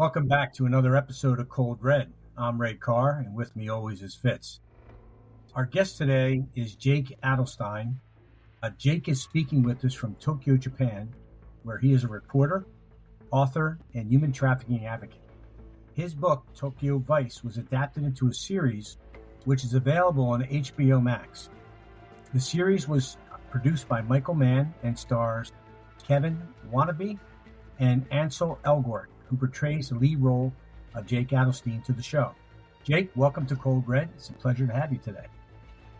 Welcome back to another episode of Cold Red. I'm Ray Carr, and with me always is Fitz. Our guest today is Jake Adelstein. Jake is speaking with us from Tokyo, Japan, where he is a reporter, author, and human trafficking advocate. His book, Tokyo Vice, was adapted into a series which is available on HBO Max. The series was produced by Michael Mann and stars Kevin Wannabe and Ansel Elgort, who portrays the lead role of Jake Adelstein to the show. Jake, welcome to Cold Red. It's a pleasure to have you today.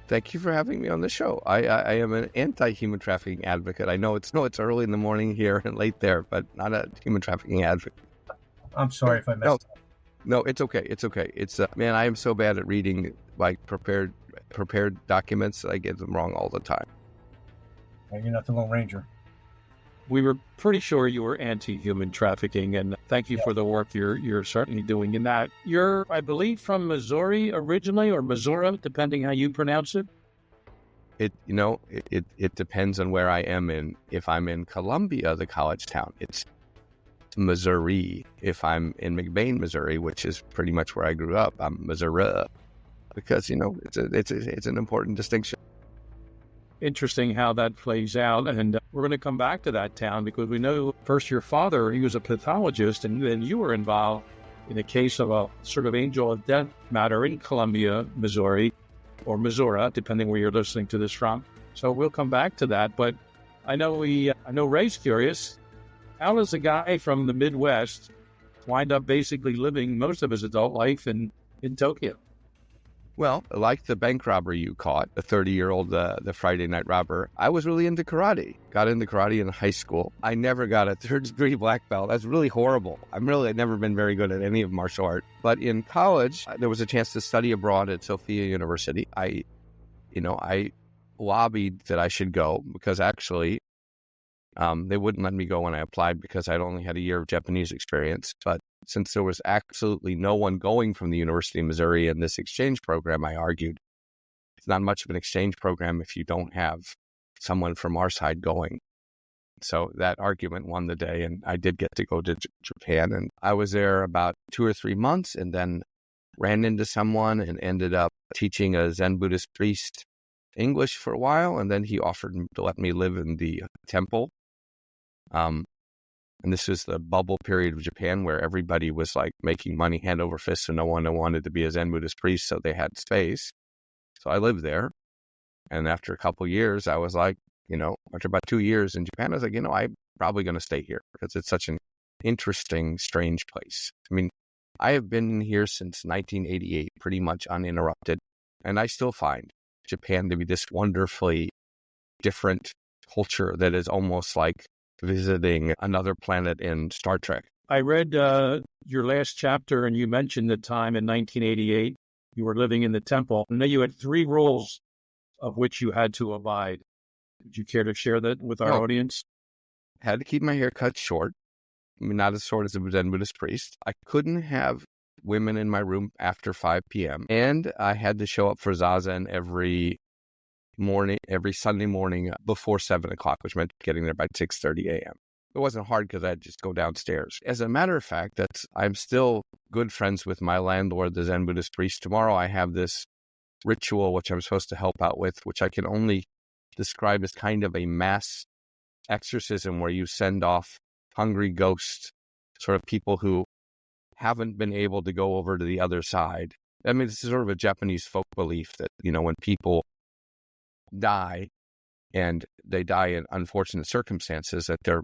Thank you for having me on the show. I am an anti-human trafficking advocate. I know it's early in the morning here and late there, but not a human trafficking advocate. I'm sorry if I messed up. No, it's okay. It's okay. Man, I am so bad at reading like prepared documents. I get them wrong all the time. Well, you're not the Lone Ranger. We were pretty sure you were anti-human trafficking, and thank you for the work you're certainly doing in that. You're, I believe, from Missouri originally, or Missouri, depending how you pronounce it. It depends on where I am in. If I'm in Columbia, the college town, it's Missouri. If I'm in McBain, Missouri, which is pretty much where I grew up, I'm Missouri, because it's an important distinction. Interesting how that plays out, and we're going to come back to that town because we know first your father, he was a pathologist, and then you were involved in a case of a sort of angel of death matter in Columbia, Missouri, or Missouri, depending where you're listening to this from. So we'll come back to that, but I know Ray's curious. How does a guy from the Midwest wind up basically living most of his adult life in Tokyo? Well, like the bank robber you caught, the 30-year-old, the Friday night robber, I was really into karate. Got into karate in high school. I never got a third-degree black belt. That's really horrible. I'd never been very good at any of martial art. But in college, there was a chance to study abroad at Sophia University. I lobbied that I should go because actually they wouldn't let me go when I applied because I'd only had a year of Japanese experience. But since there was absolutely no one going from the University of Missouri in this exchange program, I argued it's not much of an exchange program if you don't have someone from our side going. So that argument won the day, and I did get to go to Japan. And I was there about 2 or 3 months and then ran into someone and ended up teaching a Zen Buddhist priest English for a while. And then he offered to let me live in the temple. And this was the bubble period of Japan where everybody was like making money hand over fist. So no one wanted to be a Zen Buddhist priest. So they had space. So I lived there. And after a couple of years, I was like, after about 2 years in Japan, I was like, I'm probably going to stay here because it's such an interesting, strange place. I mean, I have been here since 1988, pretty much uninterrupted. And I still find Japan to be this wonderfully different culture that is almost like visiting another planet in Star Trek. I read your last chapter, and you mentioned the time in 1988 you were living in the temple. I know you had 3 rules of which you had to abide. Would you care to share that with our audience? I had to keep my hair cut short. I mean, not as short as a Zen Buddhist priest. I couldn't have women in my room after 5 p.m. And I had to show up for Zazen every Sunday morning before 7 o'clock, which meant getting there by 6:30 a.m. It wasn't hard because I'd just go downstairs. As a matter of fact, I'm still good friends with my landlord, the Zen Buddhist priest. Tomorrow I have this ritual which I'm supposed to help out with, which I can only describe as kind of a mass exorcism where you send off hungry ghosts, sort of people who haven't been able to go over to the other side. I mean, this is sort of a Japanese folk belief that, when people die and they die in unfortunate circumstances, that their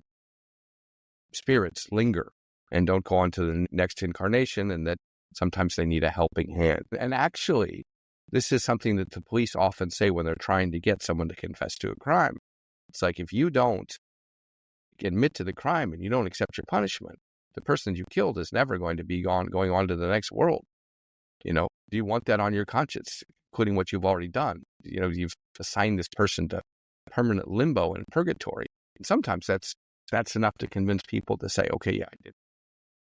spirits linger and don't go on to the next incarnation, and that sometimes they need a helping hand. And actually, this is something that the police often say when they're trying to get someone to confess to a crime. It's like, if you don't admit to the crime and you don't accept your punishment, the person you killed is never going to be going on to the next world. Do you want that on your conscience, including what you've already done? You've assigned this person to permanent limbo and purgatory. And sometimes that's enough to convince people to say, okay, yeah, I did.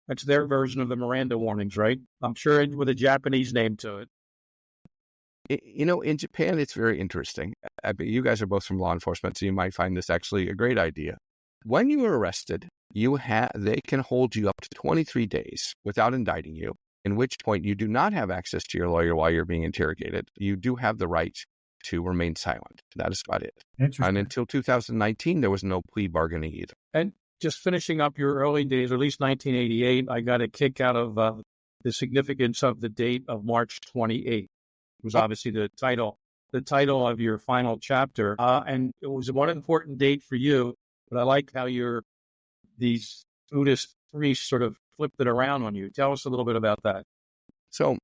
That's their version of the Miranda warnings, right? I'm sure with a Japanese name to it. In Japan, it's very interesting. You guys are both from law enforcement, so you might find this actually a great idea. When you are arrested, they can hold you up to 23 days without indicting you, in which point you do not have access to your lawyer while you're being interrogated. You do have the right to remain silent. That is about it. Interesting. And until 2019, there was no plea bargaining either. And just finishing up your early days, or at least 1988, I got a kick out of the significance of the date of March 28th. It was obviously the title of your final chapter. And it was one important date for you, but I like how these Buddhist priests sort of flipped it around on you. Tell us a little bit about that. So,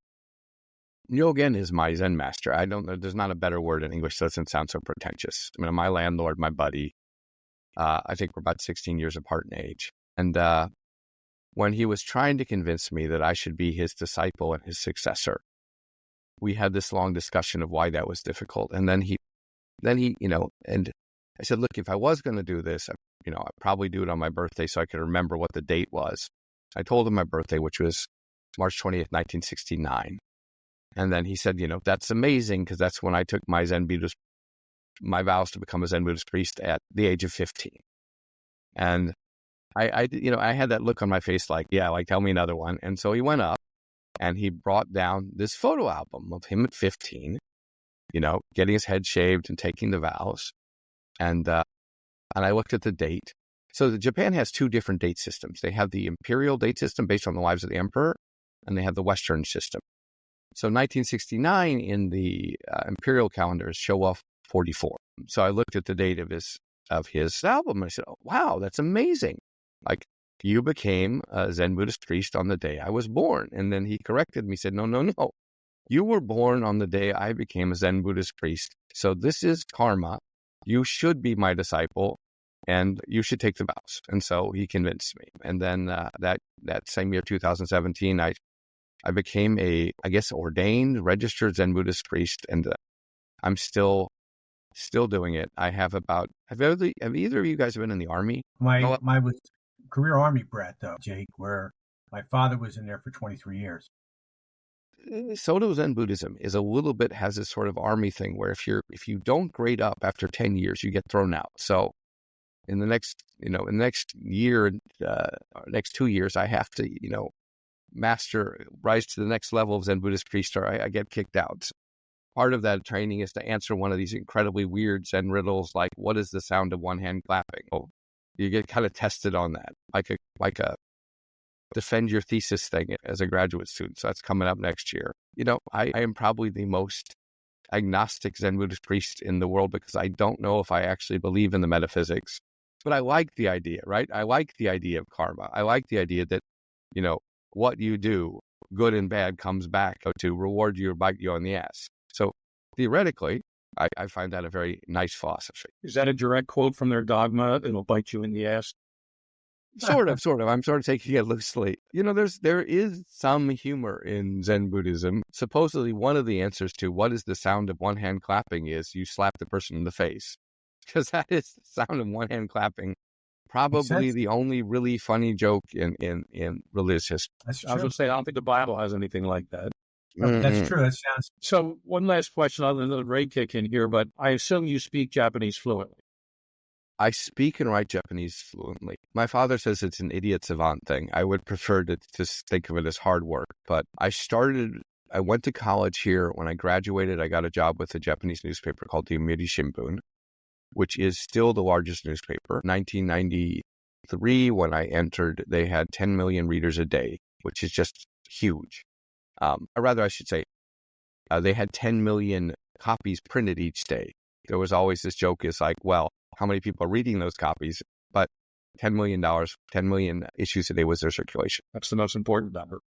Nyogen is my Zen master. I don't know, there's not a better word in English that doesn't sound so pretentious. I mean, my landlord, my buddy, I think we're about 16 years apart in age. And when he was trying to convince me that I should be his disciple and his successor, we had this long discussion of why that was difficult. And then he, and I said, look, if I was going to do this, I'd probably do it on my birthday so I could remember what the date was. I told him my birthday, which was March 20th, 1969. And then he said, that's amazing because that's when I took my vows to become a Zen Buddhist priest at the age of 15. And I had that look on my face like, tell me another one. And so he went up and he brought down this photo album of him at 15, getting his head shaved and taking the vows. And I looked at the date. So Japan has two different date systems. They have the imperial date system based on the lives of the emperor, and they have the Western system. So 1969 in the imperial calendars show off 44. So I looked at the date of his album and I said, oh, wow, that's amazing. Like, you became a Zen Buddhist priest on the day I was born. And then he corrected me, said, no. You were born on the day I became a Zen Buddhist priest. So this is karma. You should be my disciple and you should take the vows. And so he convinced me. And then that same year, 2017, I became ordained, registered Zen Buddhist priest. And I'm still doing it. I have either of you guys been in the Army? My was career Army brat, though, Jake, where my father was in there for 23 years. Soto Zen Buddhism has this sort of Army thing where if you don't grade up after 10 years, you get thrown out. So in the next year, next 2 years, I have to, rise to the next level of Zen Buddhist priest or I get kicked out. So part of that training is to answer one of these incredibly weird Zen riddles, like what is the sound of one hand clapping? Oh, you get kind of tested on that, like a defend your thesis thing as a graduate student. So that's coming up next year. I am probably the most agnostic Zen Buddhist priest in the world because I don't know if I actually believe in the metaphysics, but I like the idea, right? I like the idea of karma. I like the idea that, what you do, good and bad, comes back to reward you or bite you on the ass. So theoretically, I find that a very nice philosophy. Is that a direct quote from their dogma? It'll bite you in the ass. Sort of. I'm sort of taking it loosely. There is some humor in Zen Buddhism. Supposedly, one of the answers to what is the sound of one hand clapping is you slap the person in the face, because that is the sound of one hand clapping. Probably the only really funny joke in religious history. That's true. I was going to say, I don't think the Bible has anything like that. No, that's true. That sounds. So one last question, other than the Ray kick in here, but I assume you speak Japanese fluently. I speak and write Japanese fluently. My father says it's an idiot savant thing. I would prefer to just think of it as hard work. But I went to college here. When I graduated, I got a job with a Japanese newspaper called the Yomiuri Shimbun, which is still the largest newspaper. 1993, when I entered, they had 10 million readers a day, which is just huge. Or rather, I should say, they had 10 million copies printed each day. There was always this joke is like, well, how many people are reading those copies? But $10 million issues a day was their circulation. That's the most important number.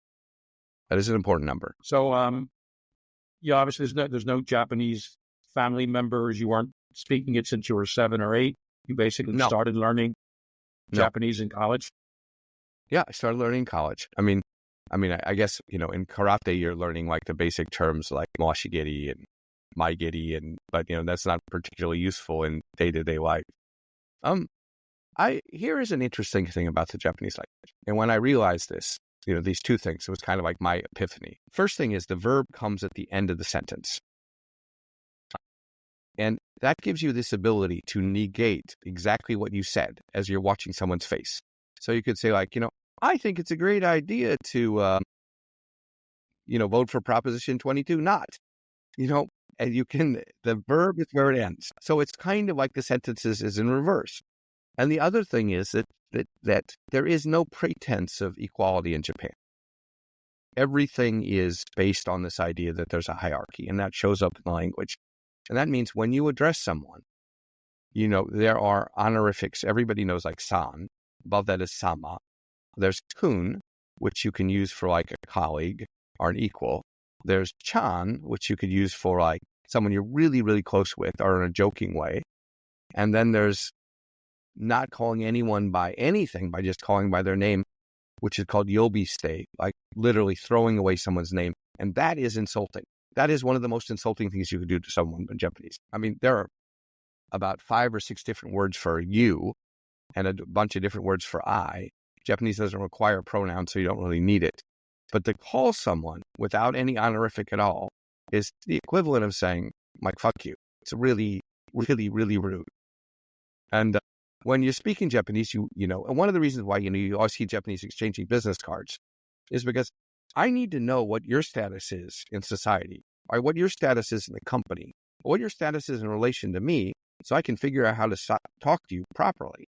That is an important number. So, obviously there's no Japanese family members. You weren't speaking it since you were 7 or 8. You basically started learning Japanese in college. Yeah, I started learning in college. I guess, in karate, you're learning like the basic terms like moshigiri and maigiri, but that's not particularly useful in day-to-day life. Here is an interesting thing about the Japanese language. And when I realized this, these two things, it was kind of like my epiphany. First thing is the verb comes at the end of the sentence. And that gives you this ability to negate exactly what you said as you're watching someone's face. So you could say like, I think it's a great idea to, vote for Proposition 22, not, and the verb is where it ends. So it's kind of like the sentences is in reverse. And the other thing is that there is no pretense of equality in Japan. Everything is based on this idea that there's a hierarchy, and that shows up in the language. And that means when you address someone, there are honorifics. Everybody knows like san. Above that is sama. There's kun, which you can use for like a colleague or an equal. There's chan, which you could use for like someone you're really, really close with or in a joking way. And then there's not calling anyone by anything, by just calling by their name, which is called yobiste, like literally throwing away someone's name. And that is insulting. That is one of the most insulting things you could do to someone in Japanese. I mean, there are about 5 or 6 different words for you and a bunch of different words for I. Japanese doesn't require pronouns, so you don't really need it. But to call someone without any honorific at all is the equivalent of saying, like, fuck you. It's really, really, really rude. And when you're speaking Japanese, and one of the reasons why, you always see Japanese exchanging business cards is because I need to know what your status is in society, or what your status is in the company, or what your status is in relation to me, so I can figure out how to talk to you properly.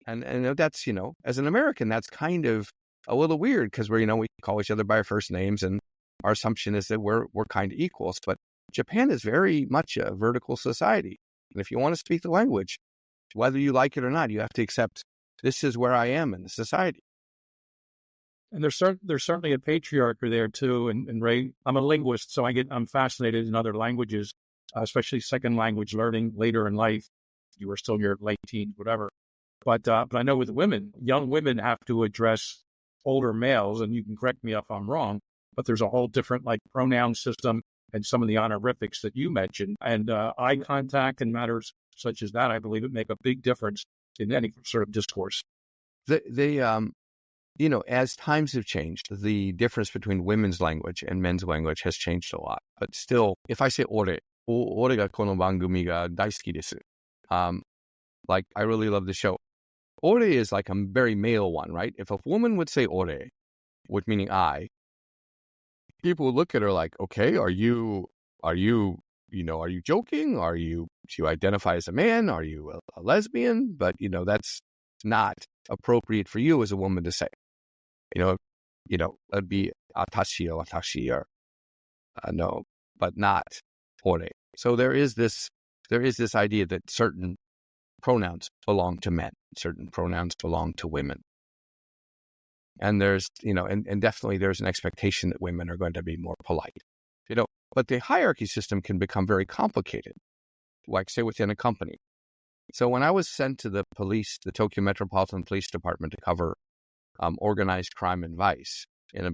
And that's, as an American, that's kind of a little weird because we call each other by our first names, and our assumption is that we're kind of equals. But Japan is very much a vertical society. And if you want to speak the language, whether you like it or not, you have to accept this is where I am in the society. And there's certainly a patriarchy there too. And Ray, I'm a linguist, so I'm fascinated in other languages, especially second language learning later in life. You were still in your late teens, whatever. But I know with women, young women have to address older males, and you can correct me if I'm wrong, but there's a whole different like pronoun system and some of the honorifics that you mentioned, and eye contact and matters such as that, I believe it make a big difference in any sort of discourse. As times have changed, the difference between women's language and men's language has changed a lot. But still, if I say ore ga kono bangumi ga daisuki desu, like I really love the show. Ore is like a very male one, right? If a woman would say ore, which meaning I, people would look at her like, okay, are you joking? Do you identify as a man? Are you a lesbian? But, that's not appropriate for you as a woman to say. It'd be atashi or watashi or no, but not ore. So there is this idea that certain pronouns belong to men, certain pronouns belong to women. And there's, and definitely there's an expectation that women are going to be more polite, but the hierarchy system can become very complicated, like say within a company. So when I was sent to the Tokyo Metropolitan Police Department to cover organized crime and vice in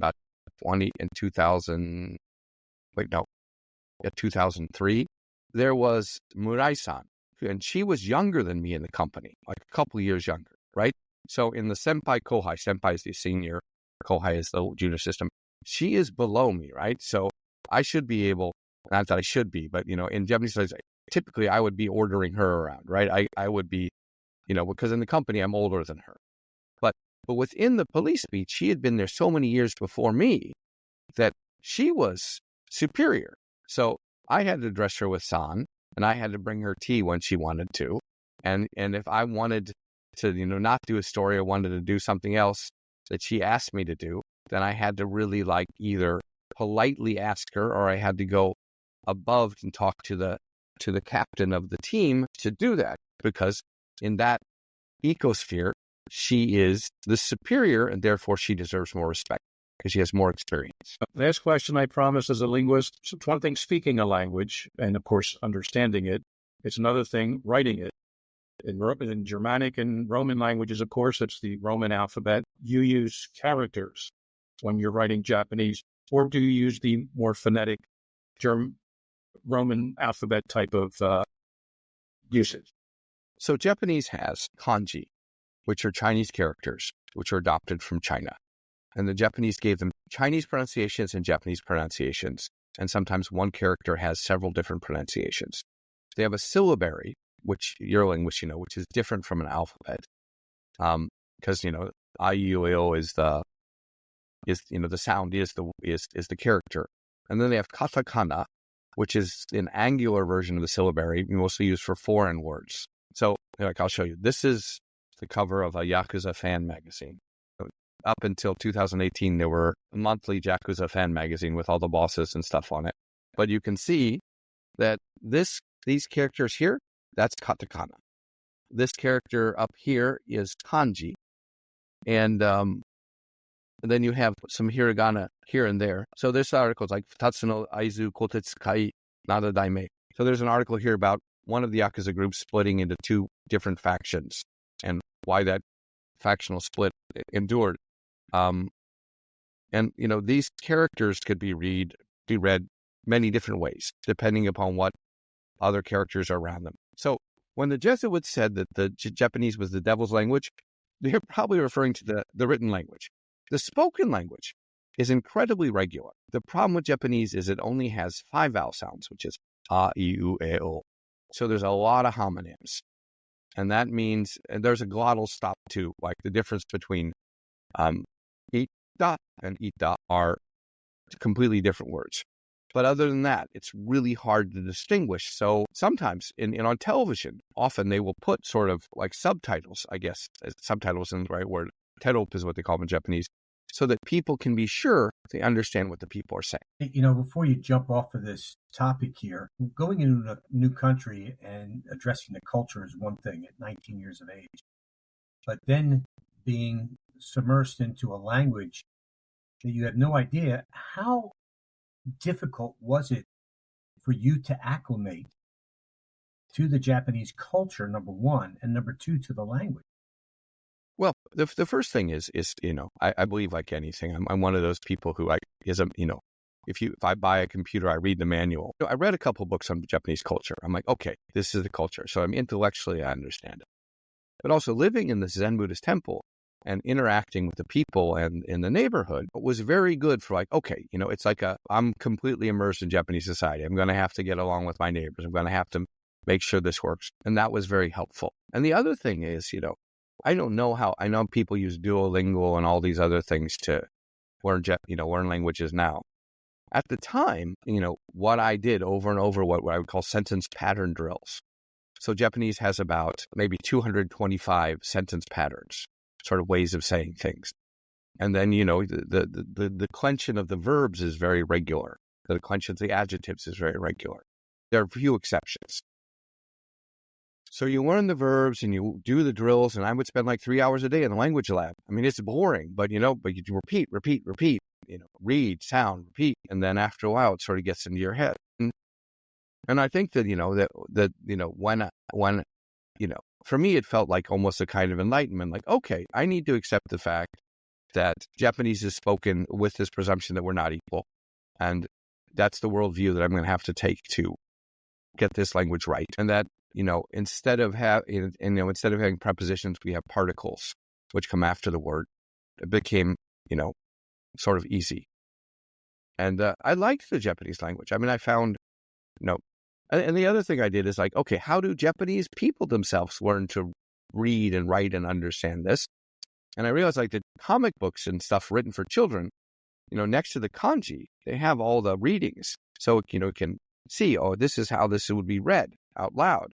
2003, there was Murai-san, and she was younger than me in the company, like a couple of years younger, right? So in the senpai is the senior, kohai is the junior system. She is below me, right? So I should be able, not that I should be, but, in Japanese, typically I would be ordering her around, right? I would be, because in the company I'm older than her. But within the police beat, she had been there so many years before me that she was superior. So I had to address her with san, and I had to bring her tea when she wanted to. And if I wanted to, not do a story or wanted to do something else that she asked me to do, then I had to really like either politely ask her, or I had to go above and talk to the captain of the team to do that, because in that ecosphere, she is the superior, and therefore she deserves more respect because she has more experience. Last question, I promise, as a linguist. So it's one thing speaking a language, and of course understanding it. It's another thing writing it. In Germanic and Roman languages, of course, it's the Roman alphabet. You use characters when you're writing Japanese, or do you use the more phonetic Roman alphabet type of usage? So Japanese has kanji, which are Chinese characters, which are adopted from China. And the Japanese gave them Chinese pronunciations and Japanese pronunciations and sometimes one character has several different pronunciations. They have a syllabary, which your language, which is different from an alphabet, because I, U, A, O is the sound is the character, and then they have katakana, which is an angular version of the syllabary, mostly used for foreign words. So, I'll show you. This is the cover of a Yakuza fan magazine. Up until 2018, there were a monthly Yakuza fan magazine with all the bosses and stuff on it. But you can see that these characters here, that's katakana. This character up here is kanji. And then you have some hiragana here and there. So this article is like Tatsuno Aizu Kotetsukai Nada Daime. So there's an article here about one of the Yakuza groups splitting into two different factions and why that factional split endured. And these characters could be read many different ways, depending upon what other characters are around them. So when the Jesuits said that the Japanese was the devil's language, they're probably referring to the written language. The spoken language is incredibly regular. The problem with Japanese is it only has 5 vowel sounds, which is a, I, U, E, O. So there's a lot of homonyms. And that means there's a glottal stop too, like the difference between ita and ita are completely different words. But other than that, it's really hard to distinguish. So sometimes on television, often they will put sort of like subtitles, I guess. Subtitles isn't the right word. Terope is what they call them in Japanese, so that people can be sure they understand what the people are saying. Before you jump off of this topic here, going into a new country and addressing the culture is one thing at 19 years of age. But then being submersed into a language that you have no idea, how difficult was it for you to acclimate to the Japanese culture, number one, and number two, to the language? Well, the first thing is I believe like anything, I'm one of those people who if I buy a computer, I read the manual. I read a couple books on Japanese culture. I'm like, okay, this is the culture. So I'm intellectually, I understand it. But also living in the Zen Buddhist temple and interacting with the people and in the neighborhood was very good for like, okay, it's like I'm completely immersed in Japanese society. I'm going to have to get along with my neighbors. I'm going to have to make sure this works. And that was very helpful. And the other thing is, I know people use Duolingo and all these other things to learn languages now. At the time, what I did over and over, what I would call sentence pattern drills. So Japanese has about maybe 225 sentence patterns, sort of ways of saying things. And then, the clenching of the verbs is very regular. The clenching of the adjectives is very regular. There are a few exceptions. So you learn the verbs and you do the drills, and I would spend like 3 hours a day in the language lab. I mean, it's boring, but you repeat, read, sound, repeat. And then after a while, it sort of gets into your head. And I think that, when for me, it felt like almost a kind of enlightenment, like, okay, I need to accept the fact that Japanese is spoken with this presumption that we're not equal. And that's the worldview that I'm going to have to take to get this language right. And that, instead of having prepositions, we have particles, which come after the word. It became, sort of easy. And I liked the Japanese language. I mean, I found, and the other thing I did is like, okay, how do Japanese people themselves learn to read and write and understand this? And I realized like the comic books and stuff written for children, next to the kanji, they have all the readings. So, can see, oh, this is how this would be read out loud.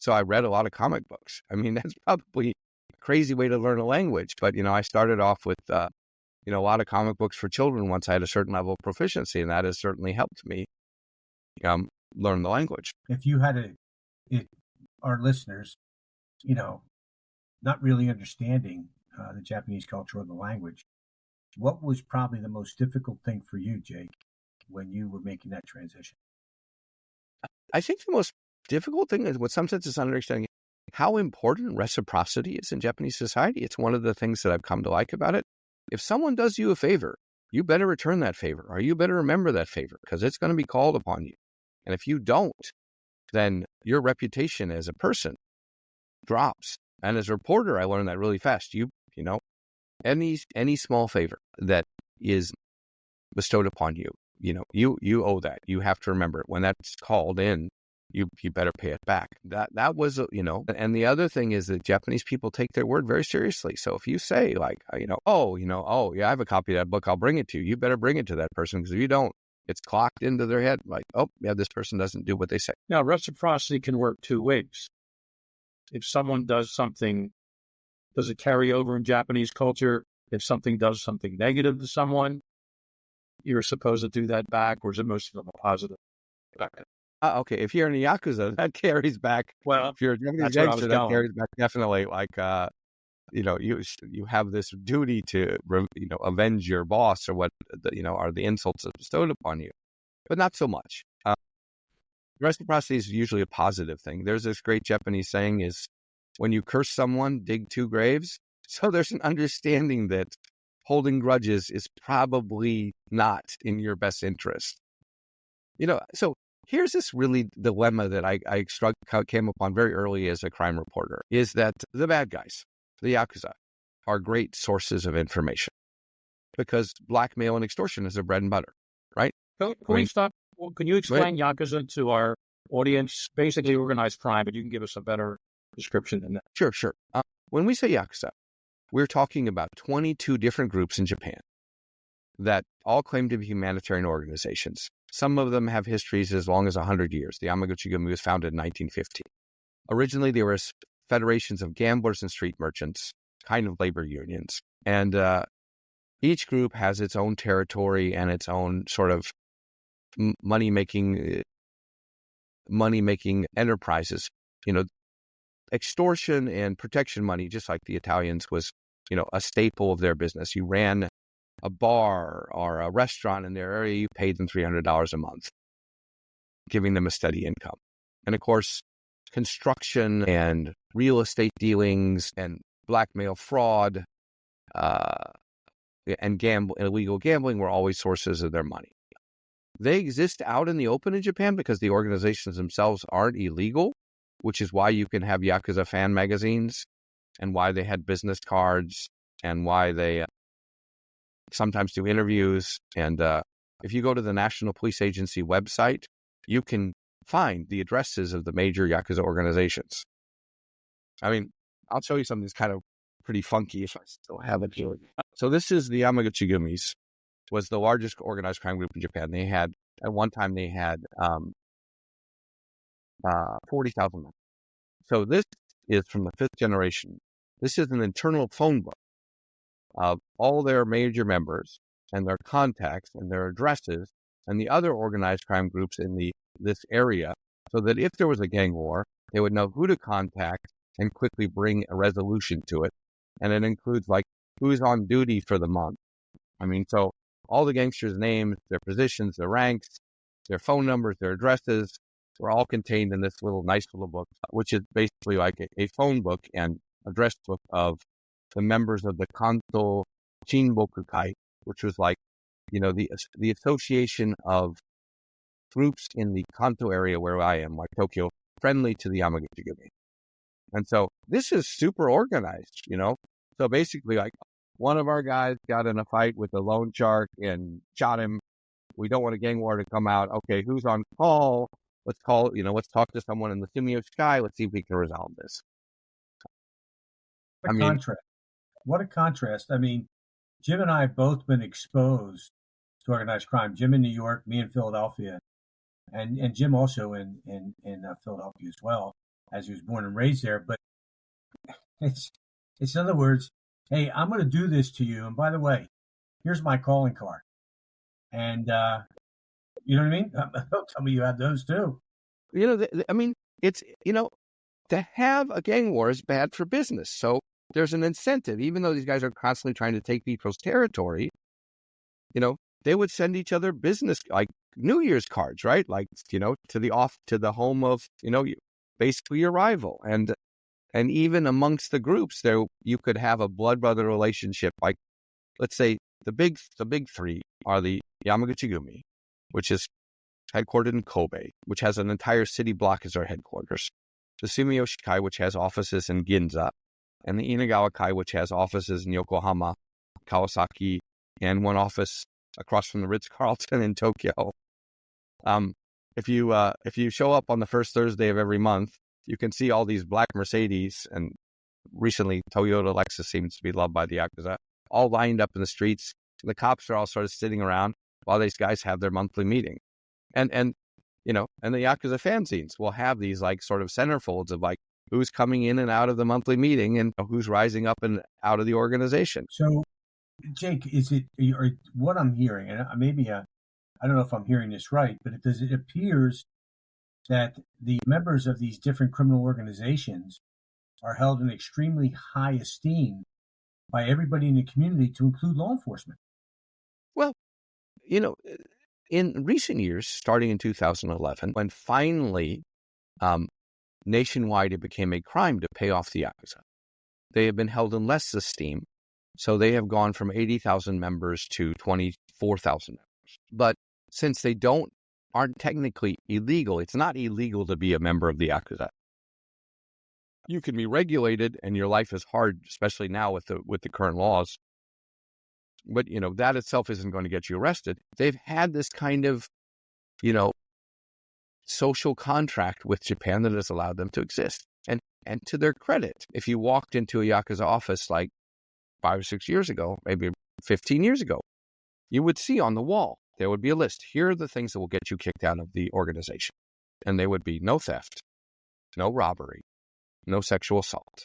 So I read a lot of comic books. I mean, that's probably a crazy way to learn a language. But, I started off with, a lot of comic books for children once I had a certain level of proficiency. And that has certainly helped me learn the language. If you had our listeners, not really understanding the Japanese culture or the language, what was probably the most difficult thing for you, Jake, when you were making that transition? I think the most difficult thing is, with some sense, is understanding how important reciprocity is in Japanese society. It's one of the things that I've come to like about it. If someone does you a favor, you better return that favor, or you better remember that favor, because it's going to be called upon you. And if you don't, then your reputation as a person drops. And as a reporter, I learned that really fast. Any small favor that is bestowed upon you you owe that. You have to remember it. When that's called in, you better pay it back. That was, and the other thing is that Japanese people take their word very seriously. So if you say like, oh, yeah, I have a copy of that book, I'll bring it to you. You better bring it to that person, because if you don't, it's clocked into their head. Like, oh, yeah, this person doesn't do what they say. Now, reciprocity can work two ways. If someone does something, does it carry over in Japanese culture? If something does something negative to someone, you're supposed to do that back, or is it most of them a positive? Okay, if you're in a Yakuza, that carries back. Well, if you're a Japanese gangster, that carries back definitely. Like, you have this duty to, avenge your boss or what, are the insults bestowed upon you, but not so much. Reciprocity is usually a positive thing. There's this great Japanese saying is, when you curse someone, dig two graves. So there's an understanding that holding grudges is probably not in your best interest. So here's this really dilemma that I came upon very early as a crime reporter, is that the bad guys, the Yakuza, are great sources of information, because blackmail and extortion is their bread and butter, right? Can we stop? Well, can you explain Yakuza to our audience? Basically organized crime, but you can give us a better description than that. Sure. When we say Yakuza, we're talking about 22 different groups in Japan that all claim to be humanitarian organizations. Some of them have histories as long as 100 years. The Yamaguchi-gumi was founded in 1915. Originally, they were federations of gamblers and street merchants, kind of labor unions. And each group has its own territory and its own sort of money-making enterprises. Extortion and protection money, just like the Italians, was, a staple of their business. You ran a bar or a restaurant in their area, you paid them $300 a month, giving them a steady income. And of course, construction and real estate dealings and blackmail fraud and illegal gambling were always sources of their money. They exist out in the open in Japan because the organizations themselves aren't illegal, which is why you can have Yakuza fan magazines and why they had business cards and why they sometimes do interviews. And if you go to the National Police Agency website, you can find the addresses of the major Yakuza organizations. I mean, I'll show you something that's kind of pretty funky if I still have it here. So this is the Yamaguchi-gumis, was the largest organized crime group in Japan. They had, at one time, 40,000 members. So this is from the 5th generation. This is an internal phone book of all their major members and their contacts and their addresses and the other organized crime groups in this area, so that if there was a gang war, they would know who to contact and quickly bring a resolution to it. And it includes like who's on duty for the month. I mean, so all the gangsters' names, their positions, their ranks, their phone numbers, their addresses were all contained in this nice little book, which is basically like a phone book and address book of the members of the Kanto Shinboku-kai, which was like, the association of groups in the Kanto area where I am, like Tokyo, friendly to the Yamaguchi-gumi. And so this is super organized, So basically, like, one of our guys got in a fight with a loan shark and shot him. We don't want a gang war to come out. Okay, who's on call? Let's talk to someone in the Sumio Sky. Let's see if we can resolve this. Contrast. What a contrast. I mean, Jim and I have both been exposed to organized crime. Jim in New York, me in Philadelphia, and Jim also in Philadelphia as well, as he was born and raised there. But it's in other words, hey, I'm going to do this to you. And by the way, here's my calling card. And, you know what I mean? Don't tell me you have those too. It's, to have a gang war is bad for business. So there's an incentive, even though these guys are constantly trying to take people's territory, they would send each other business, like New Year's cards, right? Like, to the home of, basically your rival. And even amongst the groups there, you could have a blood brother relationship. Like, let's say the big three are the Yamaguchi-gumi, which is headquartered in Kobe, which has an entire city block as our headquarters. The Sumiyoshi-kai, which has offices in Ginza, and the Inagawa-kai, which has offices in Yokohama, Kawasaki, and one office across from the Ritz-Carlton in Tokyo. If you show up on the first Thursday of every month, you can see all these black Mercedes, and recently Toyota Lexus seems to be loved by the Yakuza, all lined up in the streets. The cops are all sort of sitting around while these guys have their monthly meeting. And the Yakuza fanzines will have these like sort of centerfolds of like who's coming in and out of the monthly meeting and who's rising up and out of the organization. So, Jake, or what I'm hearing, and maybe I don't know if I'm hearing this right, but it appears that the members of these different criminal organizations are held in extremely high esteem by everybody in the community, to include law enforcement. Well, in recent years, starting in 2011, when finally nationwide it became a crime to pay off the Yakuza, they have been held in less esteem. So they have gone from 80,000 members to 24,000 members. But since they aren't technically illegal, it's not illegal to be a member of the Yakuza. You can be regulated, and your life is hard, especially now with the current laws. But, that itself isn't going to get you arrested. They've had this kind of, social contract with Japan that has allowed them to exist. And to their credit, if you walked into a Yakuza office like 5 or 6 years ago, maybe 15 years ago, you would see on the wall, there would be a list. Here are the things that will get you kicked out of the organization. And there would be no theft, no robbery, no sexual assault,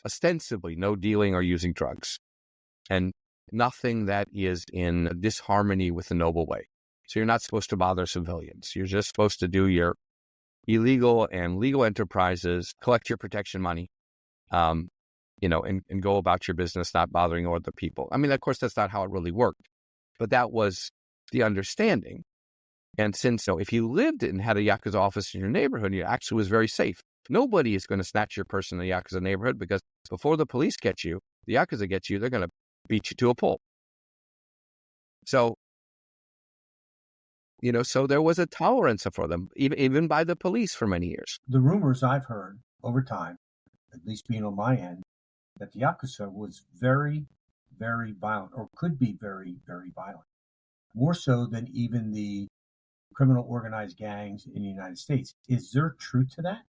ostensibly no dealing or using drugs, and nothing that is in disharmony with the noble way. So you're not supposed to bother civilians. You're just supposed to do your illegal and legal enterprises, collect your protection money, and go about your business, not bothering other people. I mean, of course, that's not how it really worked, but that was the understanding. And since if you lived and had a Yakuza office in your neighborhood, you actually was very safe. Nobody is going to snatch your purse in the Yakuza neighborhood, because before the police get you, the Yakuza gets you, they're going to beat you to a pulp. So, so there was a tolerance for them, even by the police for many years. The rumors I've heard over time, at least being on my end, that the Yakuza was very, very violent, or could be very, very violent, more so than even the criminal organized gangs in the United States. Is there truth to that?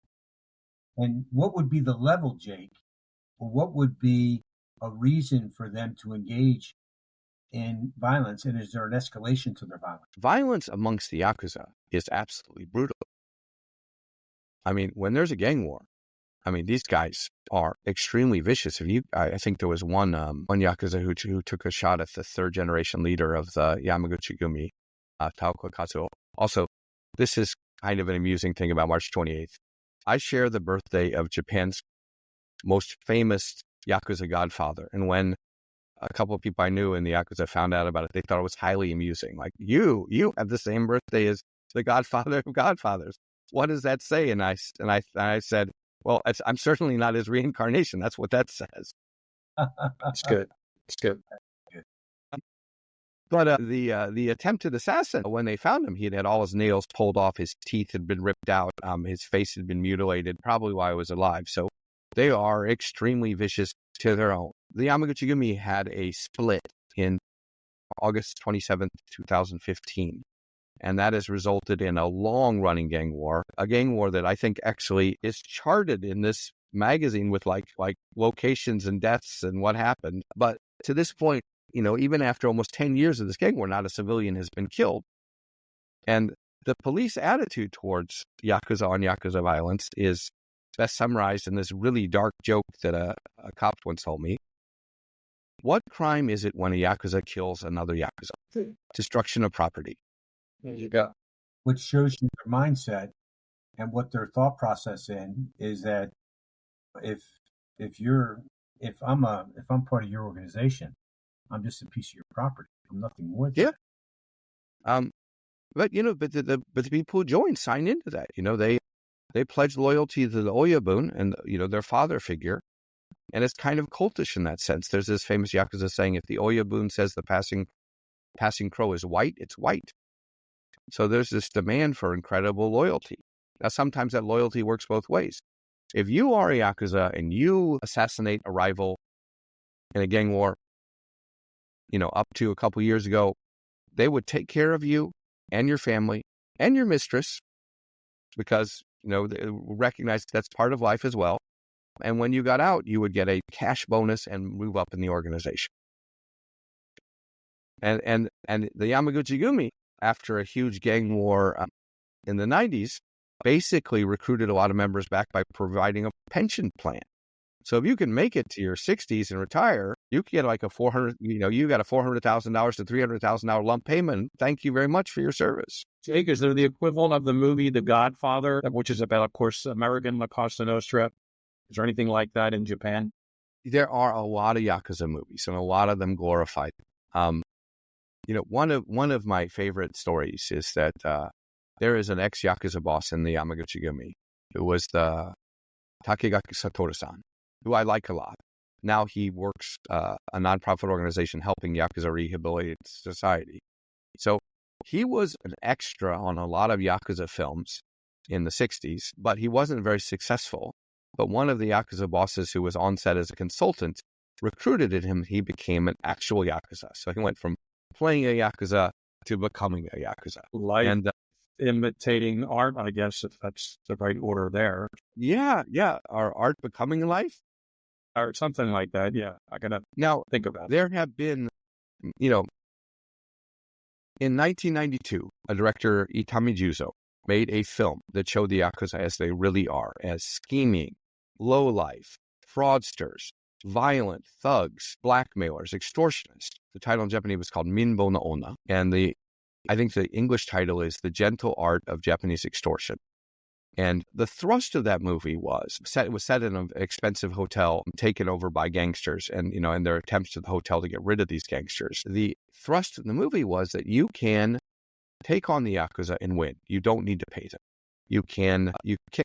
And what would be the level, Jake, or what would be a reason for them to engage in violence? And is there an escalation to their violence? Violence amongst the Yakuza is absolutely brutal. I mean, when there's a gang war, these guys are extremely vicious. I think there was one Yakuza who took a shot at the third generation leader of the Yamaguchi-gumi, Taoko Katsuo. Also, this is kind of an amusing thing about March 28th. I share the birthday of Japan's most famous Yakuza godfather. And when a couple of people I knew in the Yakuza found out about it, they thought it was highly amusing. Like, you have the same birthday as the godfather of godfathers. What does that say? And I said, well, I'm certainly not his reincarnation. That's what that says. It's good. It's good. But the attempted assassin, when they found him, he had all his nails pulled off, his teeth had been ripped out, his face had been mutilated, probably while he was alive. So they are extremely vicious to their own. The Yamaguchi-gumi had a split in August 27th, 2015. And that has resulted in a long-running gang war, a gang war that I think actually is charted in this magazine with like locations and deaths and what happened. But to this point, even after almost 10 years of this gang war, not a civilian has been killed. And the police attitude towards Yakuza on Yakuza violence is best summarized in this really dark joke that a cop once told me. What crime is it when a Yakuza kills another Yakuza? Destruction of property. There you go. Which shows you their mindset and what their thought process is that if I'm part of your organization, I'm just a piece of your property. I'm nothing more than that. But the people who join sign into that. They pledge loyalty to the Oyabun and their father figure, and it's kind of cultish in that sense. There's this famous Yakuza saying, if the Oyabun says the passing crow is white, it's white. So there's this demand for incredible loyalty. Now, sometimes that loyalty works both ways. If you are a Yakuza and you assassinate a rival in a gang war, up to a couple years ago, They would take care of you and your family and your mistress because, they recognize that's part of life as well. And when you got out, you would get a cash bonus and move up in the organization. And the Yamaguchi-gumi, after a huge gang war in the 90s, basically recruited a lot of members back by providing a pension plan. So if you can make it to your 60s and retire, you can get like you got a $400,000 to $300,000 lump payment. Thank you very much for your service. Jake, is there the equivalent of the movie The Godfather, which is about, of course, American La Costa Nostra? Is there anything like that in Japan? There are a lot of Yakuza movies, and a lot of them glorified. One of my favorite stories is that there is an ex-Yakuza boss in the Yamaguchi-gumi who was the Takegaki Satoru-san, who I like a lot. Now he works a nonprofit organization helping Yakuza rehabilitate society. So he was an extra on a lot of Yakuza films in the 60s, but he wasn't very successful. But one of the Yakuza bosses who was on set as a consultant recruited him. He became an actual Yakuza. So he went from playing a Yakuza to becoming a Yakuza. And imitating art, I guess, if that's the right order there. Yeah. Our art becoming life? Or something like that, yeah. I got to think about it. There have been, in 1992, a director, Itami Juzo, made a film that showed the Yakuza as they really are, as scheming, lowlife, fraudsters, violent, thugs, blackmailers, extortionists. The title in Japanese was called Minbo no Onna, and I think the English title is The Gentle Art of Japanese Extortion. And the thrust of that movie was set in an expensive hotel taken over by gangsters and their attempts to the hotel to get rid of these gangsters. The thrust of the movie was that you can take on the Yakuza and win. You don't need to pay them. You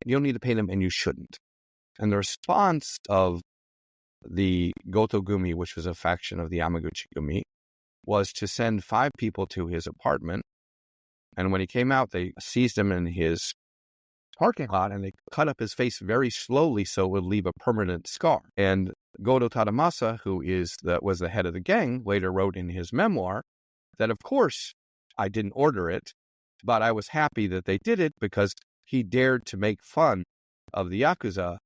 don't need to pay them, and you shouldn't. And the response of the Goto-gumi, which was a faction of the Yamaguchi-gumi, was to send 5 people to his apartment. And when he came out, they seized him in his parking lot and they cut up his face very slowly so it would leave a permanent scar. And Goto Tadamasa, who was the head of the gang, later wrote in his memoir that, of course, I didn't order it, but I was happy that they did it because he dared to make fun of the Yakuza,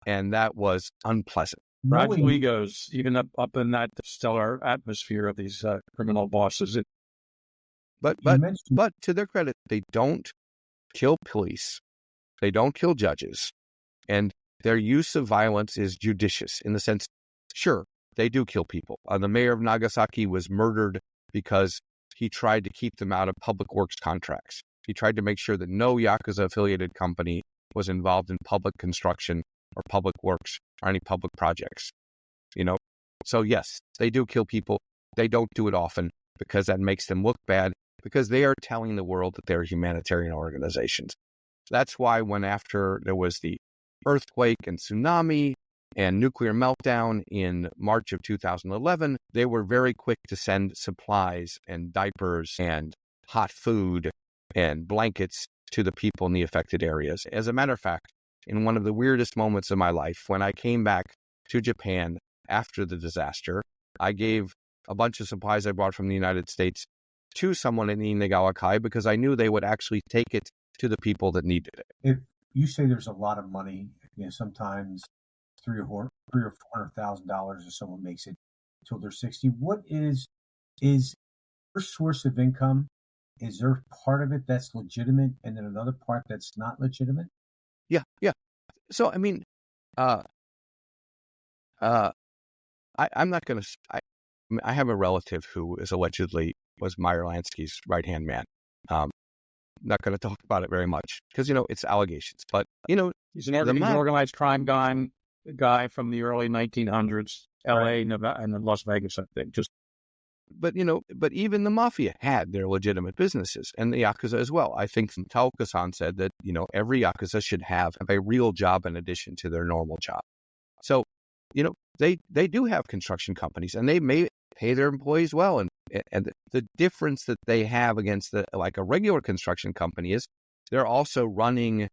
and that was unpleasant. Fragile egos, even up in that stellar atmosphere of these criminal bosses. But to their credit, they don't kill police. They don't kill judges. And their use of violence is judicious in the sense, sure, they do kill people. The mayor of Nagasaki was murdered because he tried to keep them out of public works contracts. He tried to make sure that no Yakuza-affiliated company was involved in public construction or public works or any public projects. So yes, they do kill people. They don't do it often because that makes them look bad, because they are telling the world that they're humanitarian organizations. That's why when after there was the earthquake and tsunami and nuclear meltdown in March of 2011, they were very quick to send supplies and diapers and hot food and blankets to the people in the affected areas. As a matter of fact, in one of the weirdest moments of my life, when I came back to Japan after the disaster, I gave a bunch of supplies I brought from the United States to someone in the Inagawa Kai because I knew they would actually take it to the people that needed it. If you say there's a lot of money, sometimes $300,000 or $400,000 if someone makes it until they're 60, what is your source of income? Is there part of it that's legitimate and then another part that's not legitimate? Yeah. So, I mean, I'm not going to, I have a relative who is allegedly was Meyer Lansky's right-hand man. Not going to talk about it very much because, it's allegations, but, he's an organized crime guy from the early 1900s, LA, Nevada, and Las Vegas, I think. But even the mafia had their legitimate businesses, and the Yakuza as well. I think Taoka-san said that, every Yakuza should have a real job in addition to their normal job. So, they do have construction companies, and they may pay their employees well. And the difference that they have against a regular construction company is they're also running,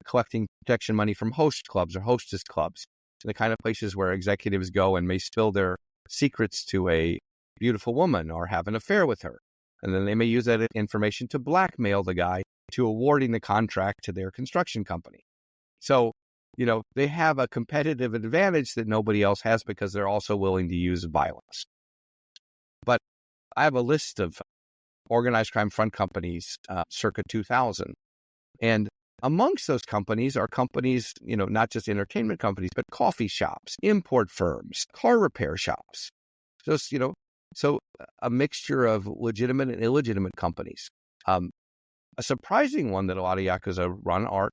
collecting protection money from host clubs or hostess clubs, the kind of places where executives go and may spill their secrets to a beautiful woman or have an affair with her. And then they may use that information to blackmail the guy to awarding the contract to their construction company. So, they have a competitive advantage that nobody else has because they're also willing to use violence. But I have a list of organized crime front companies circa 2000. And amongst those companies are companies, not just entertainment companies, but coffee shops, import firms, car repair shops. Just, so a mixture of legitimate and illegitimate companies. A surprising one that a lot of Yakuza run are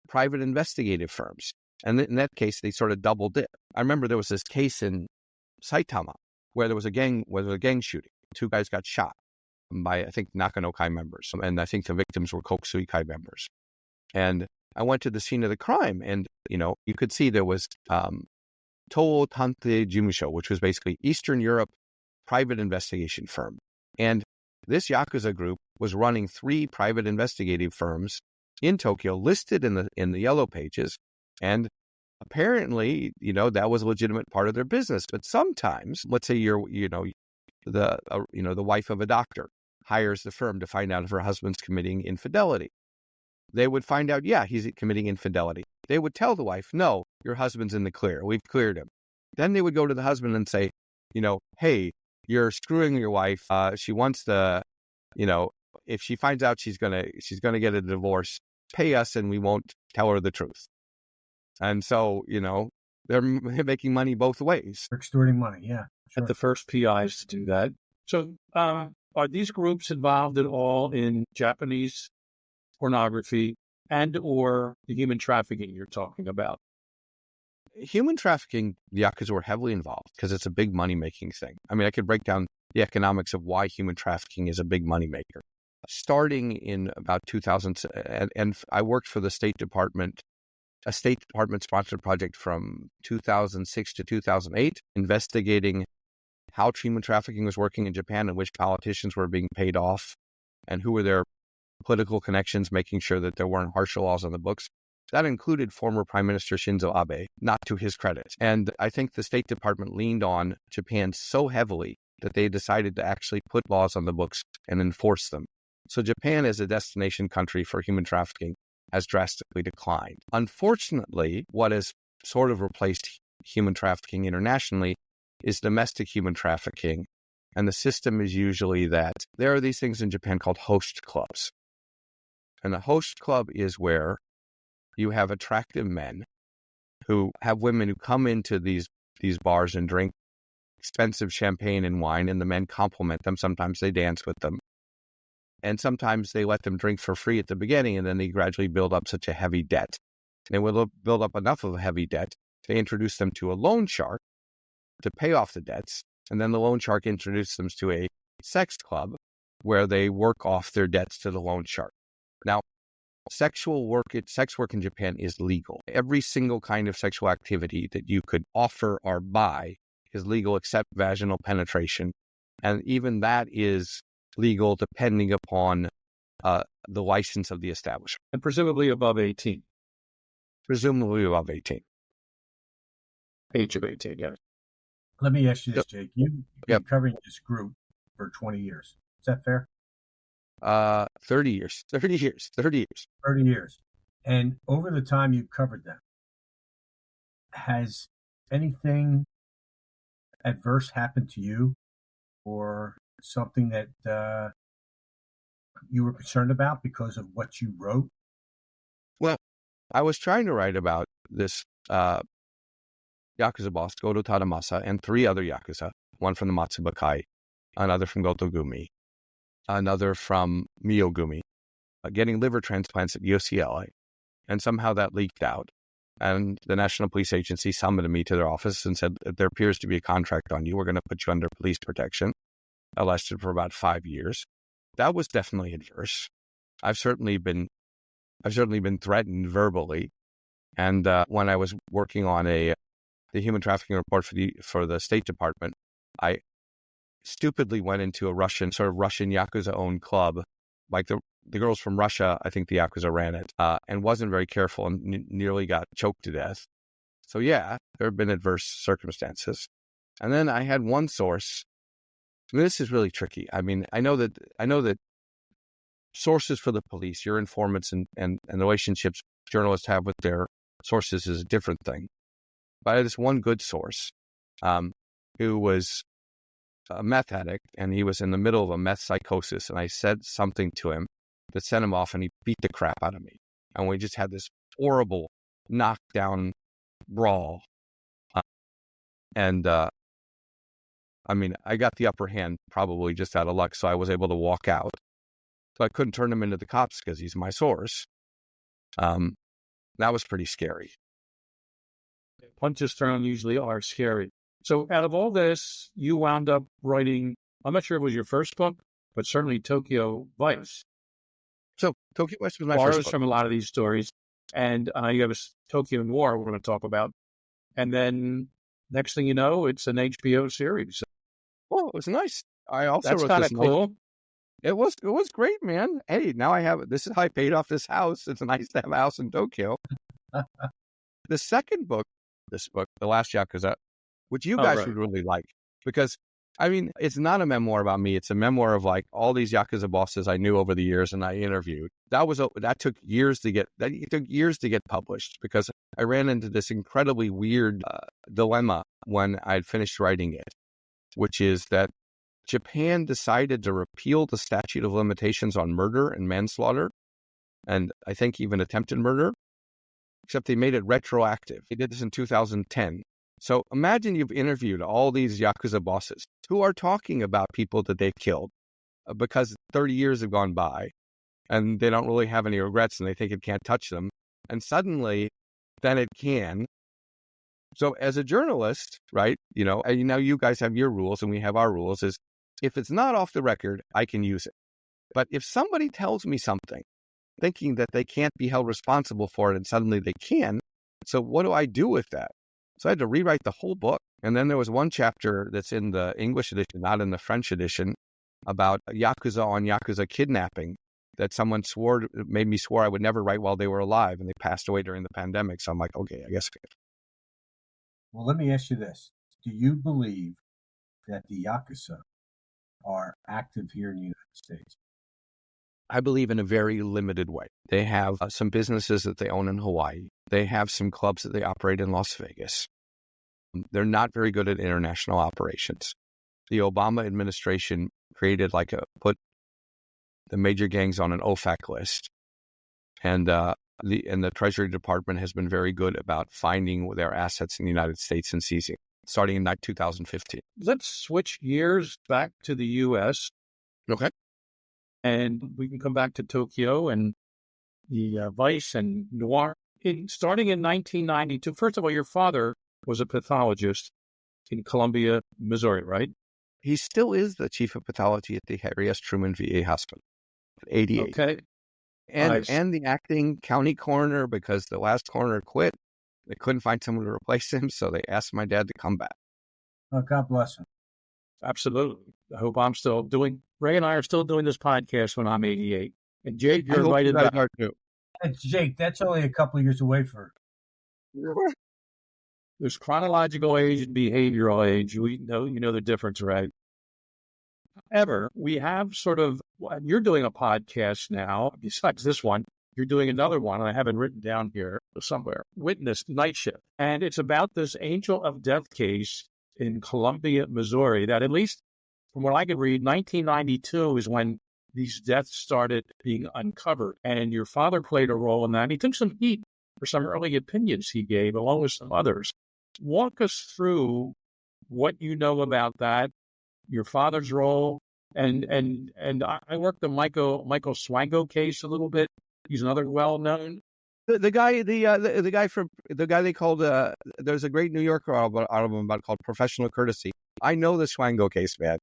private investigative firms. And in that case, they sort of double dip. I remember there was this case in Saitama where there was a gang shooting. 2 guys got shot by, I think, Nakanokai members. And I think the victims were Kokusui-kai members. And I went to the scene of the crime, and, you could see there was Toho Tante Jumusho, which was basically Eastern Europe private investigation firm. And this Yakuza group was running 3 private investigative firms in Tokyo, listed in the yellow pages. And apparently, that was a legitimate part of their business. But sometimes, let's say you're, the wife of a doctor hires the firm to find out if her husband's committing infidelity. They would find out, yeah, he's committing infidelity. They would tell the wife, no, your husband's in the clear. We've cleared him. Then they would go to the husband and say, hey, you're screwing your wife. She wants if she finds out she's gonna get a divorce, pay us and we won't tell her the truth. And so, they're making money both ways. Extorting money, yeah. Sure. At the first PIs to do that. So are these groups involved at all in Japanese pornography and or the human trafficking you're talking about? Human trafficking, the Yakuza were heavily involved because it's a big money-making thing. I mean, I could break down the economics of why human trafficking is a big moneymaker. Starting in about 2000, and I worked for the State Department, a State Department-sponsored project from 2006 to 2008, investigating how human trafficking was working in Japan and which politicians were being paid off and who were their political connections, making sure that there weren't harsh laws on the books. That included former Prime Minister Shinzo Abe, not to his credit. And I think the State Department leaned on Japan so heavily that they decided to actually put laws on the books and enforce them. So Japan as a destination country for human trafficking has drastically declined. Unfortunately, what has sort of replaced human trafficking internationally is domestic human trafficking. And the system is usually that there are these things in Japan called host clubs. And a host club is where you have attractive men who have women who come into these bars and drink expensive champagne and wine, and the men compliment them. Sometimes they dance with them. And sometimes they let them drink for free at the beginning, and then they gradually build up such a heavy debt. And they will build up enough of a heavy debt, they introduce them to a loan shark to pay off the debts, and then the loan shark introduces them to a sex club where they work off their debts to the loan shark. Now, sex work in Japan is legal. Every single kind of sexual activity that you could offer or buy is legal except vaginal penetration. And even that is legal depending upon the license of the establishment. And presumably above 18. Presumably above 18. Age of 18, yes. Let me ask you this, Jake. You've been Yep. covering this group for 20 years. Is that fair? 30 years. 30 years. 30 years. 30 years. And over the time you've covered them, has anything adverse happened to you or something that you were concerned about because of what you wrote? Well, I was trying to write about this Yakuza boss, Goto Tadamasa, and 3 other Yakuza, one from the Matsubakai, another from Gotogumi, another from Miyogumi, getting liver transplants at UCLA. And somehow that leaked out. And the National Police Agency summoned me to their office and said, there appears to be a contract on you. We're going to put you under police protection. I lasted for about 5 years. That was definitely adverse. I've certainly been threatened verbally. And when I was working on the human trafficking report for the State Department, I stupidly went into a Russian Yakuza-owned club. Like the girls from Russia, I think the Yakuza ran it, and wasn't very careful and nearly got choked to death. So yeah, there have been adverse circumstances. And then I had one source This is really tricky. I mean, I know that sources for the police, your informants and the relationships journalists have with their sources is a different thing. But I had this one good source who was a meth addict, and he was in the middle of a meth psychosis, and I said something to him that sent him off, and he beat the crap out of me. And we just had this horrible knockdown brawl. I mean, I got the upper hand probably just out of luck, so I was able to walk out. So I couldn't turn him into the cops because he's my source. That was pretty scary. Punches thrown usually are scary. So out of all this, you wound up writing, I'm not sure it was your first book, but certainly Tokyo Vice. So Tokyo Vice was my Borrows first book. from a lot of these stories. And you have a Tokyo War we're going to talk about. And then next thing you know, it's an HBO series. Well, it was nice. I also That's wrote kind of this cool. It was great, man. Hey, now I have this is how I paid off this house. It's nice to have a house in Tokyo. The second book, The Last Yakuza, which you guys would really like, because I mean, it's not a memoir about me. It's a memoir of like all these Yakuza bosses I knew over the years and I interviewed. That took years to get published because I ran into this incredibly weird dilemma when I'd finished writing it, which is that Japan decided to repeal the statute of limitations on murder and manslaughter, and I think even attempted murder, except they made it retroactive. They did this in 2010. So imagine you've interviewed all these Yakuza bosses who are talking about people that they've killed because 30 years have gone by and they don't really have any regrets and they think it can't touch them. And suddenly, then it can. So as a journalist, right, you guys have your rules and we have our rules, is if it's not off the record, I can use it. But if somebody tells me something, thinking that they can't be held responsible for it and suddenly they can, so what do I do with that? So I had to rewrite the whole book. And then there was one chapter that's in the English edition, not in the French edition, about Yakuza on Yakuza kidnapping that someone made me swear I would never write while they were alive, and they passed away during the pandemic. So I'm like, okay, I guess. Well, let me ask you this. Do you believe that the Yakuza are active here in the United States? I believe in a very limited way. They have some businesses that they own in Hawaii. They have some clubs that they operate in Las Vegas. They're not very good at international operations. The Obama administration put the major gangs on an OFAC list. And the Treasury Department has been very good about finding their assets in the United States and seizing, starting in 2015. Let's switch gears back to the U.S. Okay. And we can come back to Tokyo and the Vice and Noir. Starting in 1992, first of all, your father was a pathologist in Columbia, Missouri, right? He still is the chief of pathology at the Harry S. Truman VA Hospital at 88. Okay. And the acting county coroner, because the last coroner quit. They couldn't find someone to replace him, so they asked my dad to come back. Oh, God bless him. Absolutely. I hope Ray and I are still doing this podcast when I'm 88. And Jake, you're right in that. Jake, that's only a couple of years away for. There's chronological age and behavioral age. You know the difference, right? However, we have you're doing a podcast now, besides this one, you're doing another one, and I have it written down here somewhere, Witness Night Shift. And it's about this Angel of Death case in Columbia, Missouri, that at least from what I could read, 1992 is when these deaths started being uncovered. And your father played a role in that. He took some heat for some early opinions he gave, along with some others. Walk us through what you know about that, your father's role, and I worked the Michael Swango case a little bit. He's another well-known. The guy they called. There's a great New Yorker album called Professional Courtesy. I know the Swango case, man.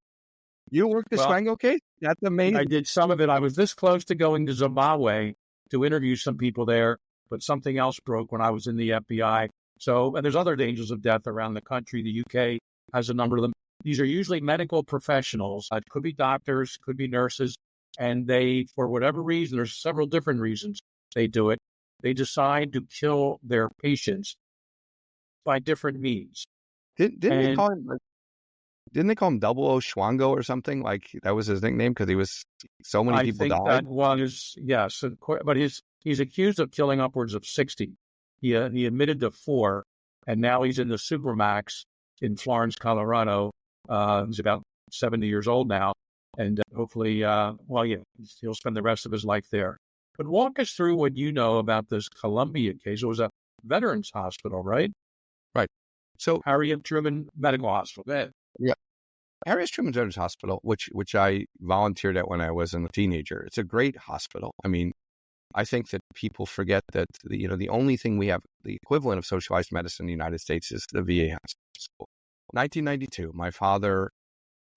You worked the Swango case? That's amazing. I did some of it. I was this close to going to Zimbabwe to interview some people there, but something else broke when I was in the FBI. So, and there's other dangers of death around the country. The UK has a number of them. These are usually medical professionals. It could be doctors, could be nurses, and they, for whatever reason, there's several different reasons they do it. They decide to kill their patients by different means. Didn't didn't they call him Double O Schwango or something? Like that was his nickname because he was so many I people think died. that was, yes, but he's accused of killing upwards of 60. He admitted to 4, and now he's in the Supermax in Florence, Colorado. He's about 70 years old now, and hopefully, he'll spend the rest of his life there. But walk us through what you know about this Columbia case. It was a veterans hospital, right? Right. So Harriet Truman Medical Hospital. Yeah. Harriet Truman Veterans Hospital, which I volunteered at when I was a teenager. It's a great hospital. I mean, I think that people forget that the only thing we have, the equivalent of socialized medicine in the United States, is the VA hospital. 1992, my father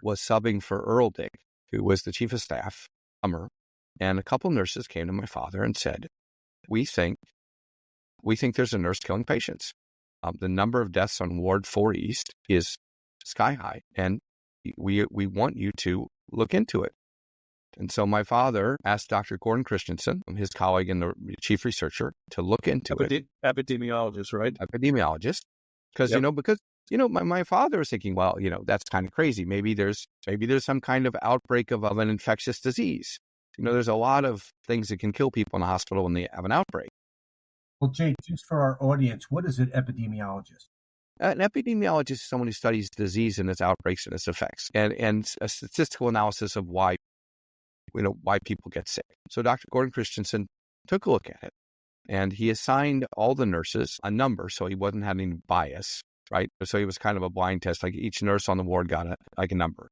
was subbing for Earl Dick, who was the chief of staff, and a couple nurses came to my father and said, "We think there's a nurse killing patients. The number of deaths on Ward 4 East is sky high, and we want you to look into it." And so my father asked Dr. Gordon Christensen, his colleague and the chief researcher, to look into it. Epidemiologist, right? Epidemiologist. Because, my father was thinking, well, that's kind of crazy. Maybe there's some kind of outbreak of an infectious disease. There's a lot of things that can kill people in a hospital when they have an outbreak. Well, Jake, just for our audience, what is an epidemiologist? An epidemiologist is someone who studies disease and its outbreaks and its effects, and a statistical analysis of why people get sick. So Dr. Gordon Christensen took a look at it, and he assigned all the nurses a number, so he wasn't having bias, right? So he was kind of a blind test, like each nurse on the ward got a number.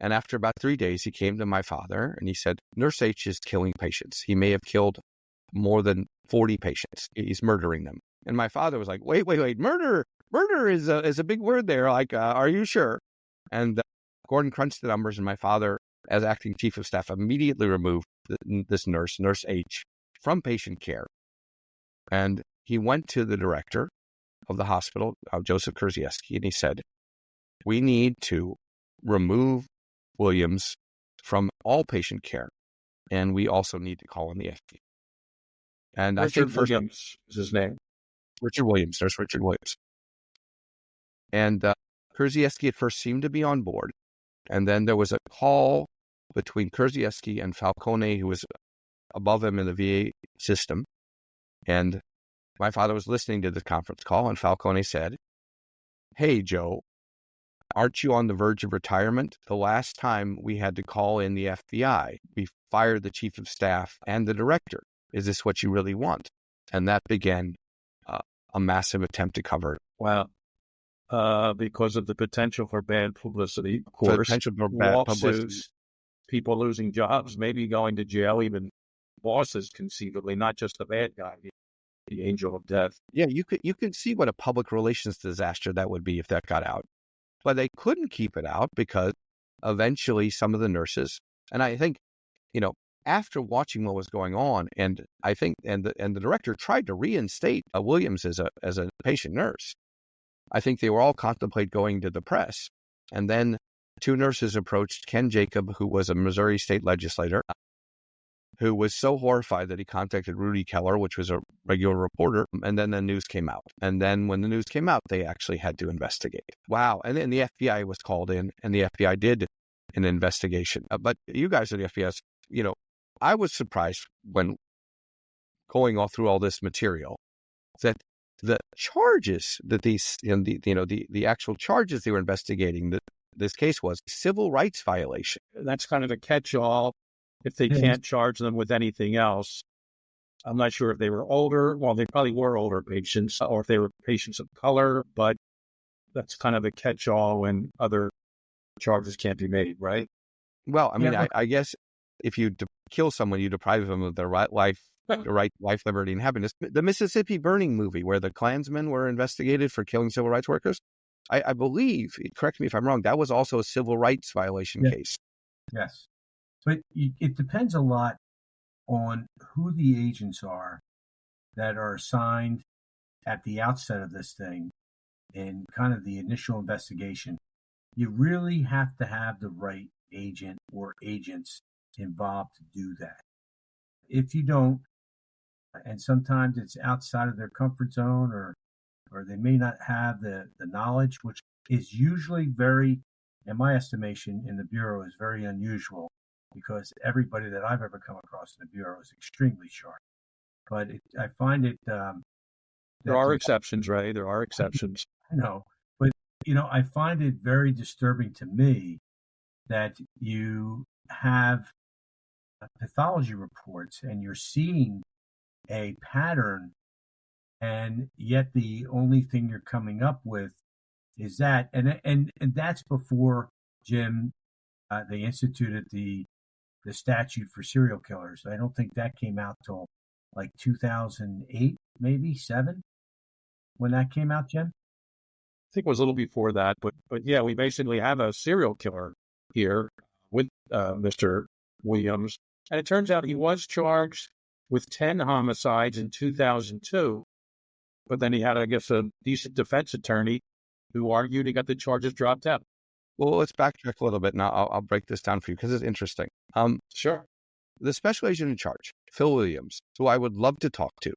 And after about 3 days, he came to my father and he said, "Nurse H is killing patients. He may have killed more than 40 patients. He's murdering them." And my father was like, wait, murder is a big word there. Like, are you sure? And Gordon crunched the numbers, and my father, as acting chief of staff, immediately removed this Nurse H, from patient care. And he went to the director of the hospital, Joseph Kurzieski, and he said, "We need to remove Williams from all patient care, and we also need to call in the FDA." And Richard I think Williams is his name. Richard Williams, Nurse Richard Williams. And Kurzieski at first seemed to be on board. And then there was a call between Kurzieski and Falcone, who was above him in the VA system. And my father was listening to the conference call, and Falcone said, "Hey, Joe, aren't you on the verge of retirement? The last time we had to call in the FBI, we fired the chief of staff and the director. Is this what you really want?" And that began a massive attempt to cover it. Wow. Because of the potential for bad publicity, of course. For the potential for bad publicity. People losing jobs, maybe going to jail, even bosses conceivably, not just the bad guy, the angel of death. Yeah, you could see what a public relations disaster that would be if that got out. But they couldn't keep it out because eventually some of the nurses, and I think, after watching what was going on, and I think, and the director tried to reinstate Williams as a patient nurse. I think they were all contemplate going to the press. And then 2 nurses approached Ken Jacob, who was a Missouri state legislator, who was so horrified that he contacted Rudy Keller, which was a regular reporter. And then the news came out. And then when the news came out, they actually had to investigate. Wow. And then the FBI was called in, and the FBI did an investigation. But you guys are the FBI. I was surprised when going all through all this material that the charges that the actual charges they were investigating, that this case was civil rights violation. That's kind of a catch-all if they can't charge them with anything else. I'm not sure if they were older. Well, they probably were older patients, or if they were patients of color, but that's kind of a catch-all when other charges can't be made, right? Well, I mean, I guess if you kill someone, you deprive them of their life, liberty, and happiness. The Mississippi Burning movie, where the Klansmen were investigated for killing civil rights workers, I believe, correct me if I'm wrong, that was also a civil rights violation case. Yes. But it depends a lot on who the agents are that are assigned at the outset of this thing and kind of the initial investigation. You really have to have the right agent or agents involved to do that. If you don't, and sometimes it's outside of their comfort zone, or they may not have the knowledge, which is usually very in my estimation, in the Bureau is very unusual because everybody that I've ever come across in the Bureau is extremely sharp. But I find it There are exceptions, Ray. There are exceptions. no, but I find it very disturbing to me that you have pathology reports and you're seeing a pattern, and yet the only thing you're coming up with is that, and that's before, Jim, they instituted the statute for serial killers. I don't think that came out till like 2008, maybe 7, when that came out, Jim. I think it was a little before that, but yeah, we basically have a serial killer here with Mr. Williams, and it turns out he was charged with 10 homicides in 2002, but then he had, I guess, a decent defense attorney who argued he got the charges dropped out. Well, let's backtrack a little bit. Now, I'll break this down for you because it's interesting. Sure. The special agent in charge, Phil Williams, who I would love to talk to,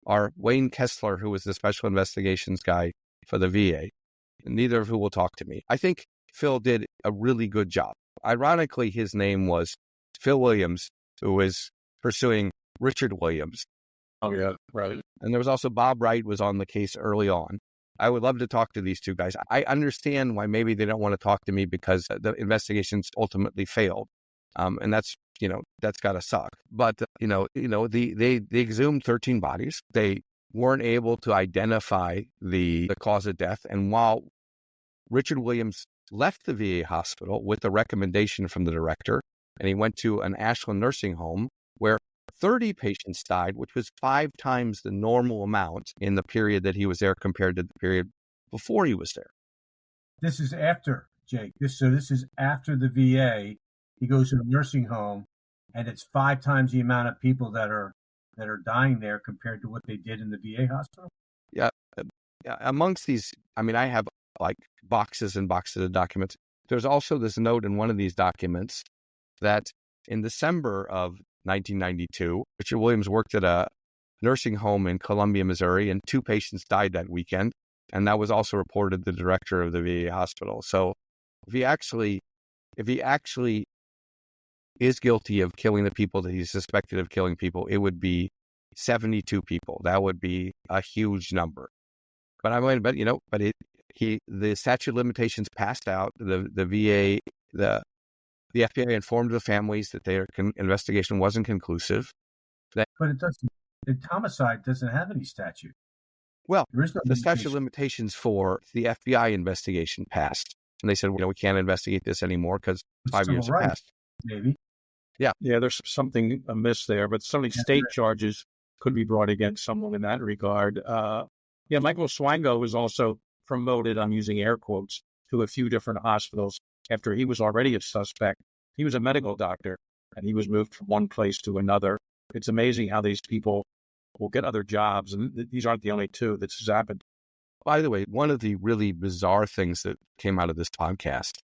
or Wayne Kessler, who was the special investigations guy for the VA, neither of who will talk to me. I think Phil did a really good job. Ironically, his name was Phil Williams, who was pursuing Richard Williams. Oh, yeah, right. And there was also Bob Wright was on the case early on. I would love to talk to these two guys. I understand why maybe they don't want to talk to me because the investigations ultimately failed. And that's got to suck. But, they exhumed 13 bodies. They weren't able to identify the cause of death. And while Richard Williams left the VA hospital with a recommendation from the director, and he went to an Ashland nursing home where 30 patients died, which was 5 times the normal amount in the period that he was there compared to the period before he was there. This is after, Jake. This is after the VA. He goes to a nursing home, and it's 5 times the amount of people that are dying there compared to what they did in the VA hospital. Yeah. Amongst these, I have like boxes and boxes of documents. There's also this note in one of these documents that in December of 1992, Richard Williams worked at a nursing home in Columbia, Missouri, and 2 patients died that weekend. And that was also reported to the director of the VA hospital. So if he actually is guilty of killing the people that he's suspected of killing people, it would be 72 people. That would be a huge number. But the statute of limitations passed out. The VA, the FBI informed the families that their investigation wasn't conclusive. But it doesn't. Homicide doesn't have any statute. Well, there is no the statute of limitations for the FBI investigation passed, and they said, we can't investigate this anymore because 5 years have passed. Maybe. Yeah, there's something amiss there, but some of these state charges could be brought against someone in that regard. Michael Swango was also promoted, I'm using air quotes, to a few different hospitals after he was already a suspect. He was a medical doctor, and he was moved from one place to another. It's amazing how these people will get other jobs, and these aren't the only 2 that has happened. By the way, one of the really bizarre things that came out of this podcast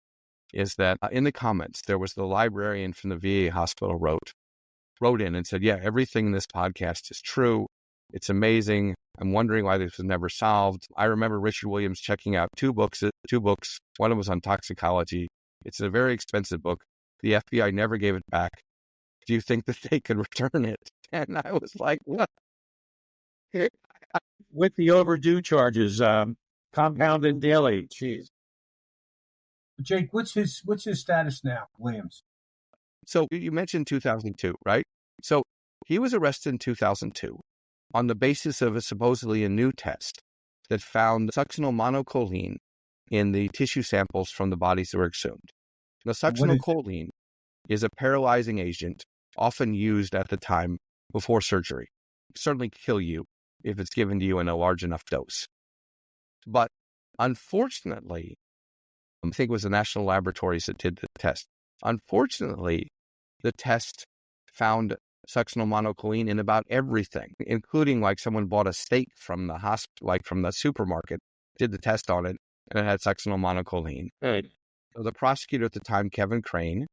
is that in the comments, there was the librarian from the VA hospital wrote in and said, yeah, everything in this podcast is true. It's amazing. I'm wondering why this was never solved. I remember Richard Williams checking out 2 books. One of them was on toxicology. It's a very expensive book. The FBI never gave it back. Do you think that they could return it? And I was like, what? With the overdue charges, compounded daily. Jeez. Jake, what's his status now, Williams? So you mentioned 2002, right? So he was arrested in 2002 on the basis of supposedly a new test that found succinyl monocholine in the tissue samples from the bodies that were exhumed. Now, succinyl choline is a paralyzing agent often used at the time before surgery. It can certainly kill you if it's given to you in a large enough dose. But unfortunately, I think it was the national laboratories that did the test. Unfortunately, the test found succinyl monocholine in about everything, including like someone bought a steak from the hospital, like from the supermarket, did the test on it, and it had succinyl monocholine. Right. So the prosecutor at the time, Kevin Crane,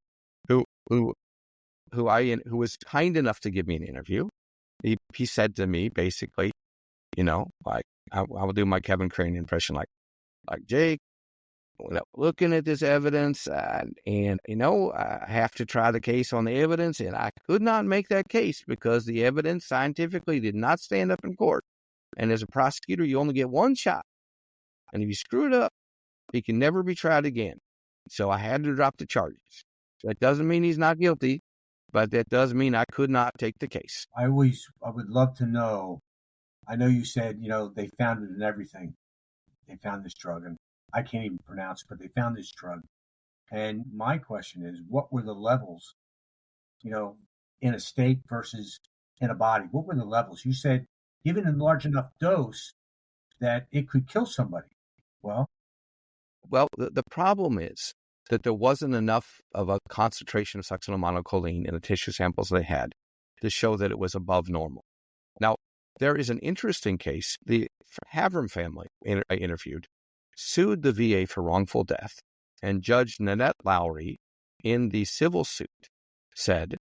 who was kind enough to give me an interview, he said to me basically, I will do my Kevin Crane impression, like Jake, looking at this evidence, I have to try the case on the evidence, and I could not make that case because the evidence scientifically did not stand up in court. And as a prosecutor, you only get one shot. And if you screw it up, he can never be tried again. So I had to drop the charges. That doesn't mean he's not guilty, but that does mean I could not take the case. I would love to know. I know you said, they found it in everything. They found this drug, and I can't even pronounce it, but they found this drug. And my question is, what were the levels, in a steak versus in a body? What were the levels? You said given a large enough dose that it could kill somebody. Well, the problem is that there wasn't enough of a concentration of succinylmonocholine in the tissue samples they had to show that it was above normal. Now, there is an interesting case. The Havram family I interviewed sued the VA for wrongful death, and Judge Nanette Lowry, in the civil suit, said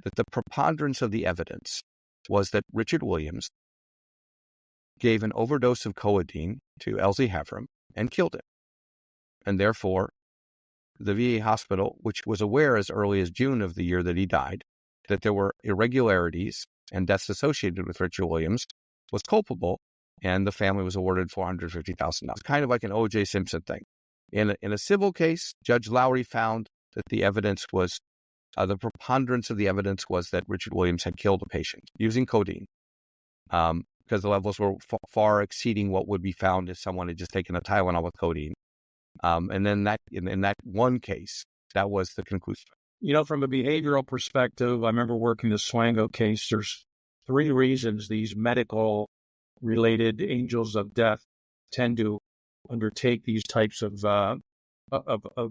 that the preponderance of the evidence was that Richard Williams gave an overdose of codeine to Elsie Havram and killed him. And therefore, the VA hospital, which was aware as early as June of the year that he died, that there were irregularities and deaths associated with Richard Williams, was culpable, and the family was awarded $450,000. Kind of like an O.J. Simpson thing. In a civil case, Judge Lowry found that the evidence was, the preponderance of the evidence was that Richard Williams had killed a patient using codeine, because the levels were far exceeding what would be found if someone had just taken a Tylenol with codeine. And then in that one case, that was the conclusion. From a behavioral perspective, I remember working the Swango case. There's 3 reasons these medical-related angels of death tend to undertake these types of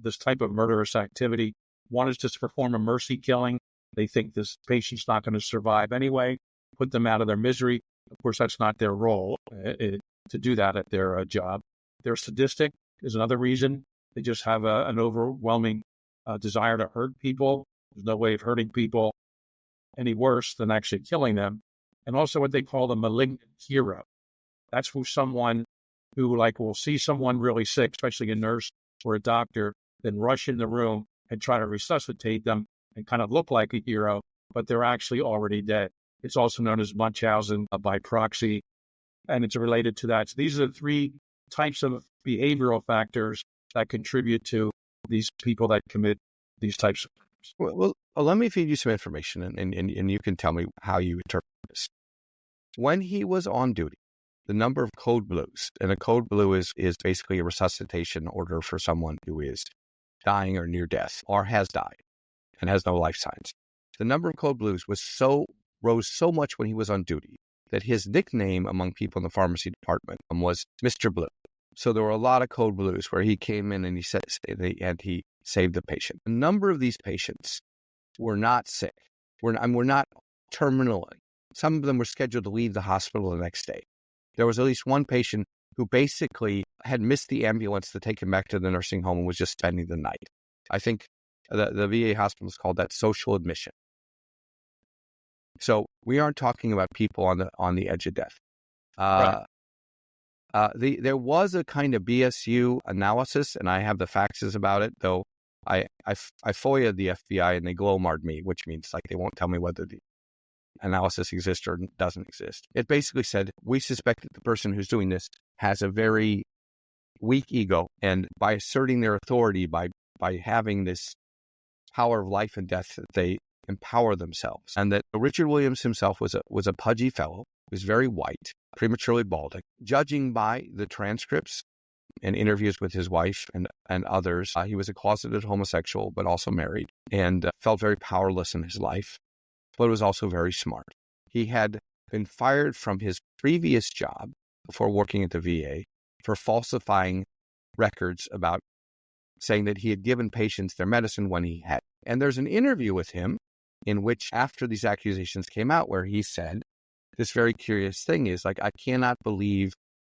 this type of murderous activity. One is to perform a mercy killing. They think this patient's not going to survive anyway, put them out of their misery. Of course, that's not their role to do that at their job. They're sadistic is another reason. They just have an overwhelming desire to hurt people. There's no way of hurting people any worse than actually killing them. And also what they call the malignant hero. That's someone who will see someone really sick, especially a nurse or a doctor, then rush in the room and try to resuscitate them and kind of look like a hero, but they're actually already dead. It's also known as Munchausen by proxy, and it's related to that. So these are the 3 types of behavioral factors that contribute to these people that commit these types of crimes. Well, let me feed you some information, and you can tell me how you interpret this. When he was on duty, the number of code blues, and a code blue is basically a resuscitation order for someone who is dying or near death or has died and has no life signs. The number of code blues rose so much when he was on duty that his nickname among people in the pharmacy department was Mr. Blue. So there were a lot of code blues where he came in and he saved the patient. A number of these patients were not sick. Were not terminally. Some of them were scheduled to leave the hospital the next day. There was at least one patient who basically had missed the ambulance to take him back to the nursing home and was just spending the night. I think the VA hospitals called that social admission. So we aren't talking about people on the edge of death. Right. There was a kind of BSU analysis, and I have the faxes about it, though I FOIA'd the FBI and they glow-marred me, which means they won't tell me whether the analysis exists or doesn't exist. It basically said, we suspect that the person who's doing this has a very weak ego, and by asserting their authority, by having this power of life and death, that they empower themselves. And that Richard Williams himself was a pudgy fellow, was very white, prematurely balding. Judging by the transcripts and interviews with his wife and others, he was a closeted homosexual, but also married, and felt very powerless in his life, but was also very smart. He had been fired from his previous job before working at the VA for falsifying records about saying that he had given patients their medicine when he had. And there's an interview with him in which, after these accusations came out, where he said, this very curious thing is, I cannot believe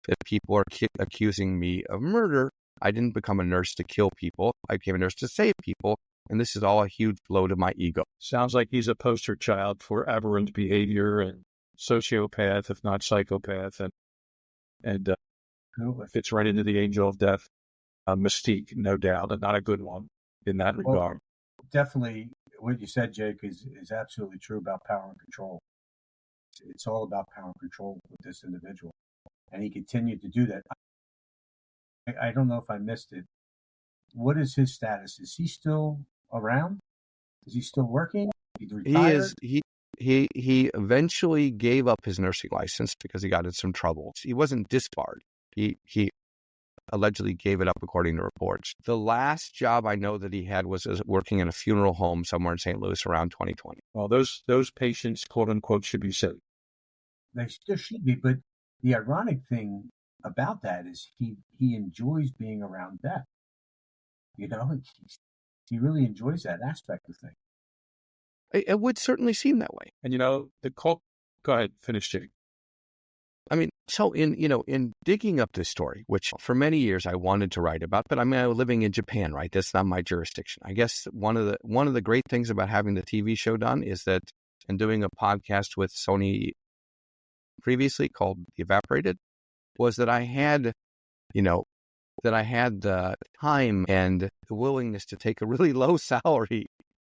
that people are accusing me of murder. I didn't become a nurse to kill people. I became a nurse to save people. And this is all a huge blow to my ego. Sounds like he's a poster child for aberrant behavior and sociopath, if not psychopath, and fits right into the angel of death. mystique, no doubt, and not a good one in that Well, regard. definitely what you said, Jake, is absolutely true about power and control. It's all about power and control with this individual. And he continued to do that. I don't know if I missed it. What is his status? Is he still around? Is he still working? He He retired? is he eventually gave up his nursing license because he got in some trouble. He wasn't disbarred. He allegedly gave it up according to reports. The last job I know that he had was working in a funeral home somewhere in St. Louis around 2020. Well, those patients, quote unquote, should be saved. They still should be, but the ironic thing about that is he enjoys being around death. You know, he really enjoys that aspect of things. It would certainly seem that way. And the cult. Go ahead, finish, Jake. I mean, so in digging up this story, which for many years I wanted to write about, but I was living in Japan, right? That's not my jurisdiction. I guess one of the great things about having the TV show done is that, and doing a podcast with Sony previously called Evaporated, was that I had the time and the willingness to take a really low salary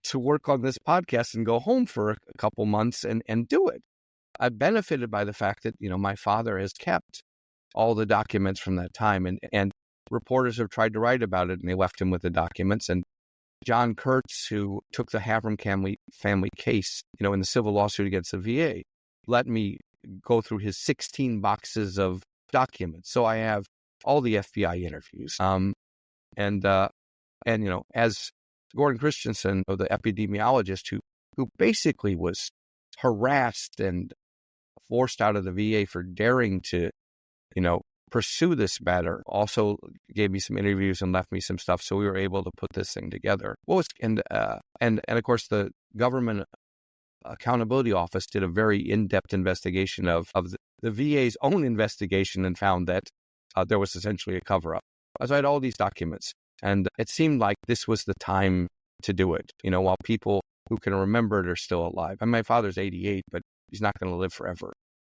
to work on this podcast and go home for a couple months and do it. I benefited by the fact that, my father has kept all the documents from that time, and reporters have tried to write about it and they left him with the documents. And John Kurtz, who took the Havram family case, in the civil lawsuit against the VA, let me go through his 16 boxes of documents. So I have all the FBI interviews. As Gordon Christensen, the epidemiologist who basically was harassed and forced out of the VA for daring to, pursue this matter, also gave me some interviews and left me some stuff. So we were able to put this thing together. And of course, the Government Accountability Office did a very in-depth investigation of the VA's own investigation and found that there was essentially a cover-up. So I had all these documents, and it seemed like this was the time to do it, while people who can remember it are still alive. And my father's 88, but he's not going to live forever.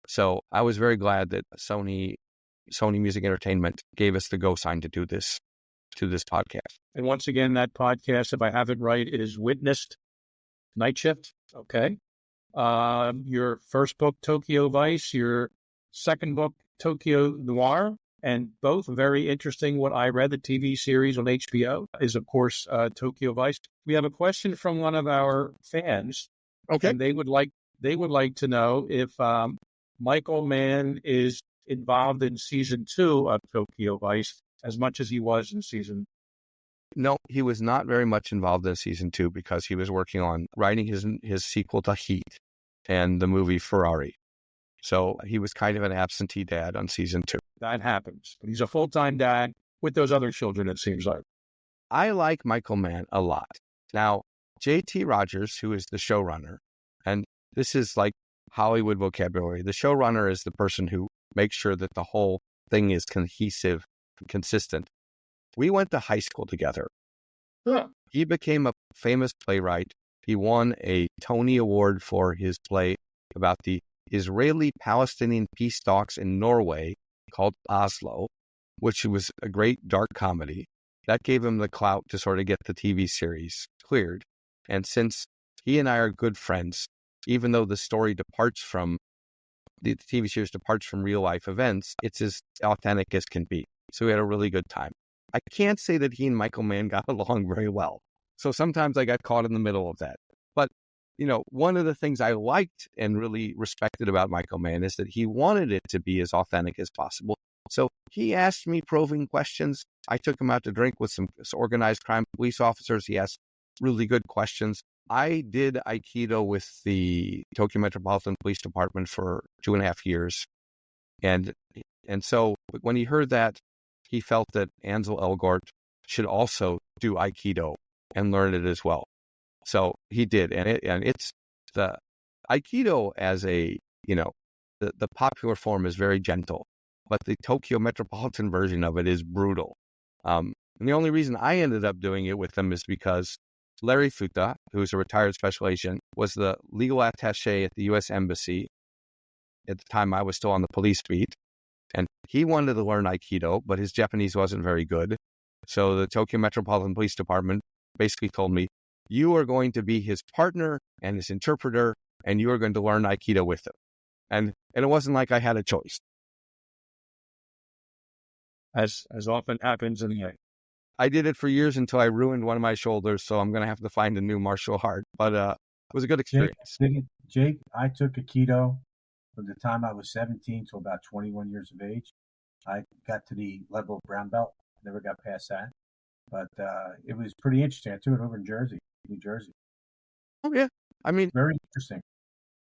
So I was very glad that Sony Music Entertainment gave us the go sign to do this podcast. And once again, that podcast, if I have it right, is Witnessed Night Shift. Okay. Your first book, Tokyo Vice, your second book, Tokyo Noir, and both very interesting. What I read, the TV series on HBO, is, of course, Tokyo Vice. We have a question from one of our fans. Okay. And they would like to know if Michael Mann is involved in season 2 of Tokyo Vice as much as he was in season. No, he was not very much involved in season 2 because he was working on writing his sequel to Heat and the movie Ferrari. So he was kind of an absentee dad on season 2. That happens. But he's a full-time dad with those other children, it seems like. I like Michael Mann a lot. Now, J.T. Rogers, who is the showrunner, and this is like Hollywood vocabulary. The showrunner is the person who makes sure that the whole thing is cohesive and consistent. We went to high school together. Yeah. He became a famous playwright. He won a Tony Award for his play about the Israeli-Palestinian peace talks in Norway called Oslo, which was a great dark comedy. That gave him the clout to sort of get the TV series cleared. And since he and I are good friends, even though the story departs from, the TV series departs from real life events, it's as authentic as can be. So we had a really good time. I can't say that he and Michael Mann got along very well. So sometimes I got caught in the middle of that. But, one of the things I liked and really respected about Michael Mann is that he wanted it to be as authentic as possible. So he asked me probing questions. I took him out to drink with some organized crime police officers. He asked really good questions. I did Aikido with the Tokyo Metropolitan Police Department for 2.5 years. And so when he heard that, he felt that Ansel Elgort should also do Aikido and learn it as well. So he did. And it's the Aikido as the popular form is very gentle, but the Tokyo Metropolitan version of it is brutal. And the only reason I ended up doing it with them is because Larry Futa, who's a retired special agent, was the legal attaché at the U.S. Embassy. At the time, I was still on the police beat. And he wanted to learn Aikido, but his Japanese wasn't very good. So the Tokyo Metropolitan Police Department basically told me, you are going to be his partner and his interpreter, and you are going to learn Aikido with him. And it wasn't like I had a choice. As often happens in the I did it for years until I ruined one of my shoulders, so I'm going to have to find a new martial art. But it was a good experience. Jake, I took Aikido from the time I was 17 to about 21 years of age. I got to the level of brown belt, never got past that. But it was pretty interesting. I took it over in New Jersey. Oh, yeah. I mean, very interesting.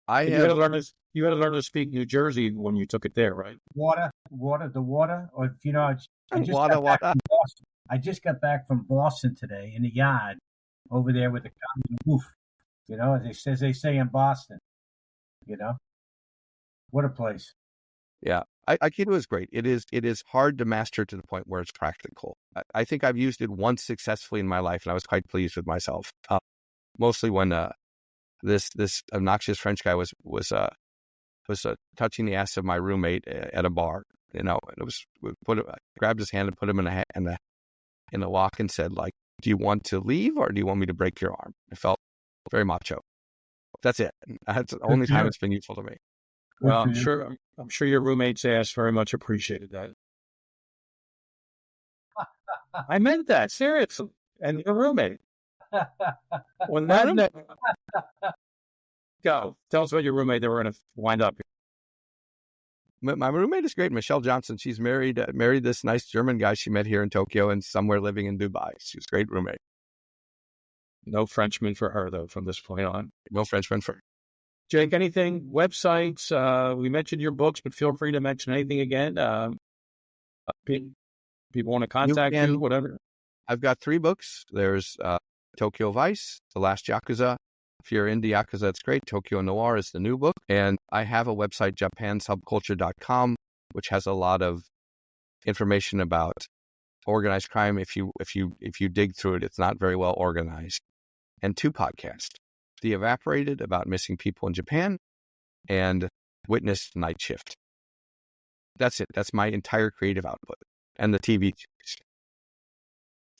You had to learn to speak New Jersey when you took it there, right? Water. Or if you know, I just got back from Boston today in the yard over there with the common woof. You know, as they say in Boston. You know, what a place. Yeah, Aikido is great. It is hard to master to the point where it's practical. I think I've used it once successfully in my life, and I was quite pleased with myself. Mostly when this obnoxious French guy was touching the ass of my roommate at a bar. You know, and I grabbed his hand and put him in the lock and said, like, do you want to leave or do you want me to break your arm? I felt very macho. That's it. That's the only time it's been useful to me. Well, I'm sure your roommate's ass very much appreciated that. I meant that, seriously. And your roommate. When that go, tell us about your roommate that we're going to wind up. My roommate is great, Michelle Johnson. She's married this nice German guy she met here in Tokyo and somewhere living in Dubai. She's a great roommate. No Frenchman for her, though, from this point on. No Frenchman for her. Jake, anything, websites? We mentioned your books, but feel free to mention anything again. People want to contact you, whatever. I've got 3 books. There's Tokyo Vice, The Last Yakuza. If you're into Yakuza, that's great. Tokyo Noir is the new book. And I have a website, japansubculture.com, which has a lot of information about organized crime. If you dig through it, it's not very well organized. And 2 podcasts, The Evaporated, about missing people in Japan, and Witness Night Shift. That's it. That's my entire creative output. And the TV series.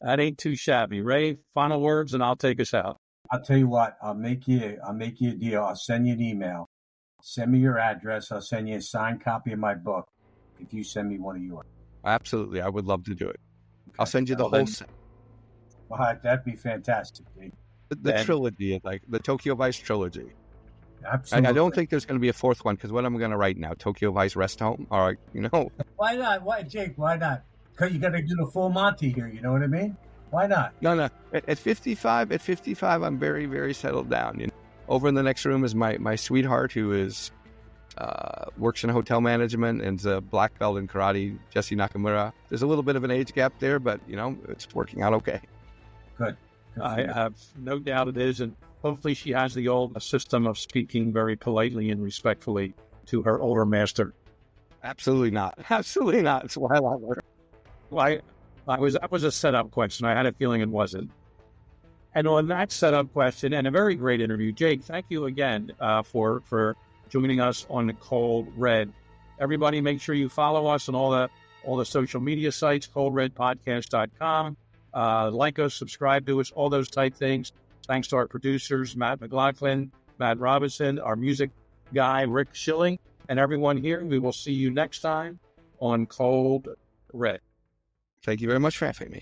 That ain't too shabby. Ray, final words, and I'll take us out. I'll tell you what. I'll make you a deal. I'll send you an email. Send me your address. I'll send you a signed copy of my book if you send me one of yours. Absolutely. I would love to do it. Okay. I'll send you the whole set. Well, that'd be fantastic, Jake. The trilogy, like the Tokyo Vice trilogy. Absolutely. I don't think there's going to be a 4th one, because what am I going to write now? Tokyo Vice Rest Home? Or, you know. Why not? Why, Jake? Why not? Because you got to do the full Monty here. You know what I mean? Why not? No. At 55, I'm very, very settled down. You know? Over in the next room is my sweetheart, who is works in hotel management and is a black belt in karate, Jesse Nakamura. There's a little bit of an age gap there, but, you know, it's working out okay. Good. I have no doubt it is, and hopefully she has the old system of speaking very politely and respectfully to her older master. Absolutely not. Absolutely not. It's why I love her. That was a setup question. I had a feeling it wasn't. And on that setup question, and a very great interview, Jake, thank you again for joining us on Cold Red. Everybody, make sure you follow us on all the social media sites, coldredpodcast.com. Like us, subscribe to us, all those type things. Thanks to our producers, Matt McLaughlin, Matt Robinson, our music guy, Rick Schilling, and everyone here. We will see you next time on Cold Red. Thank you very much for having me.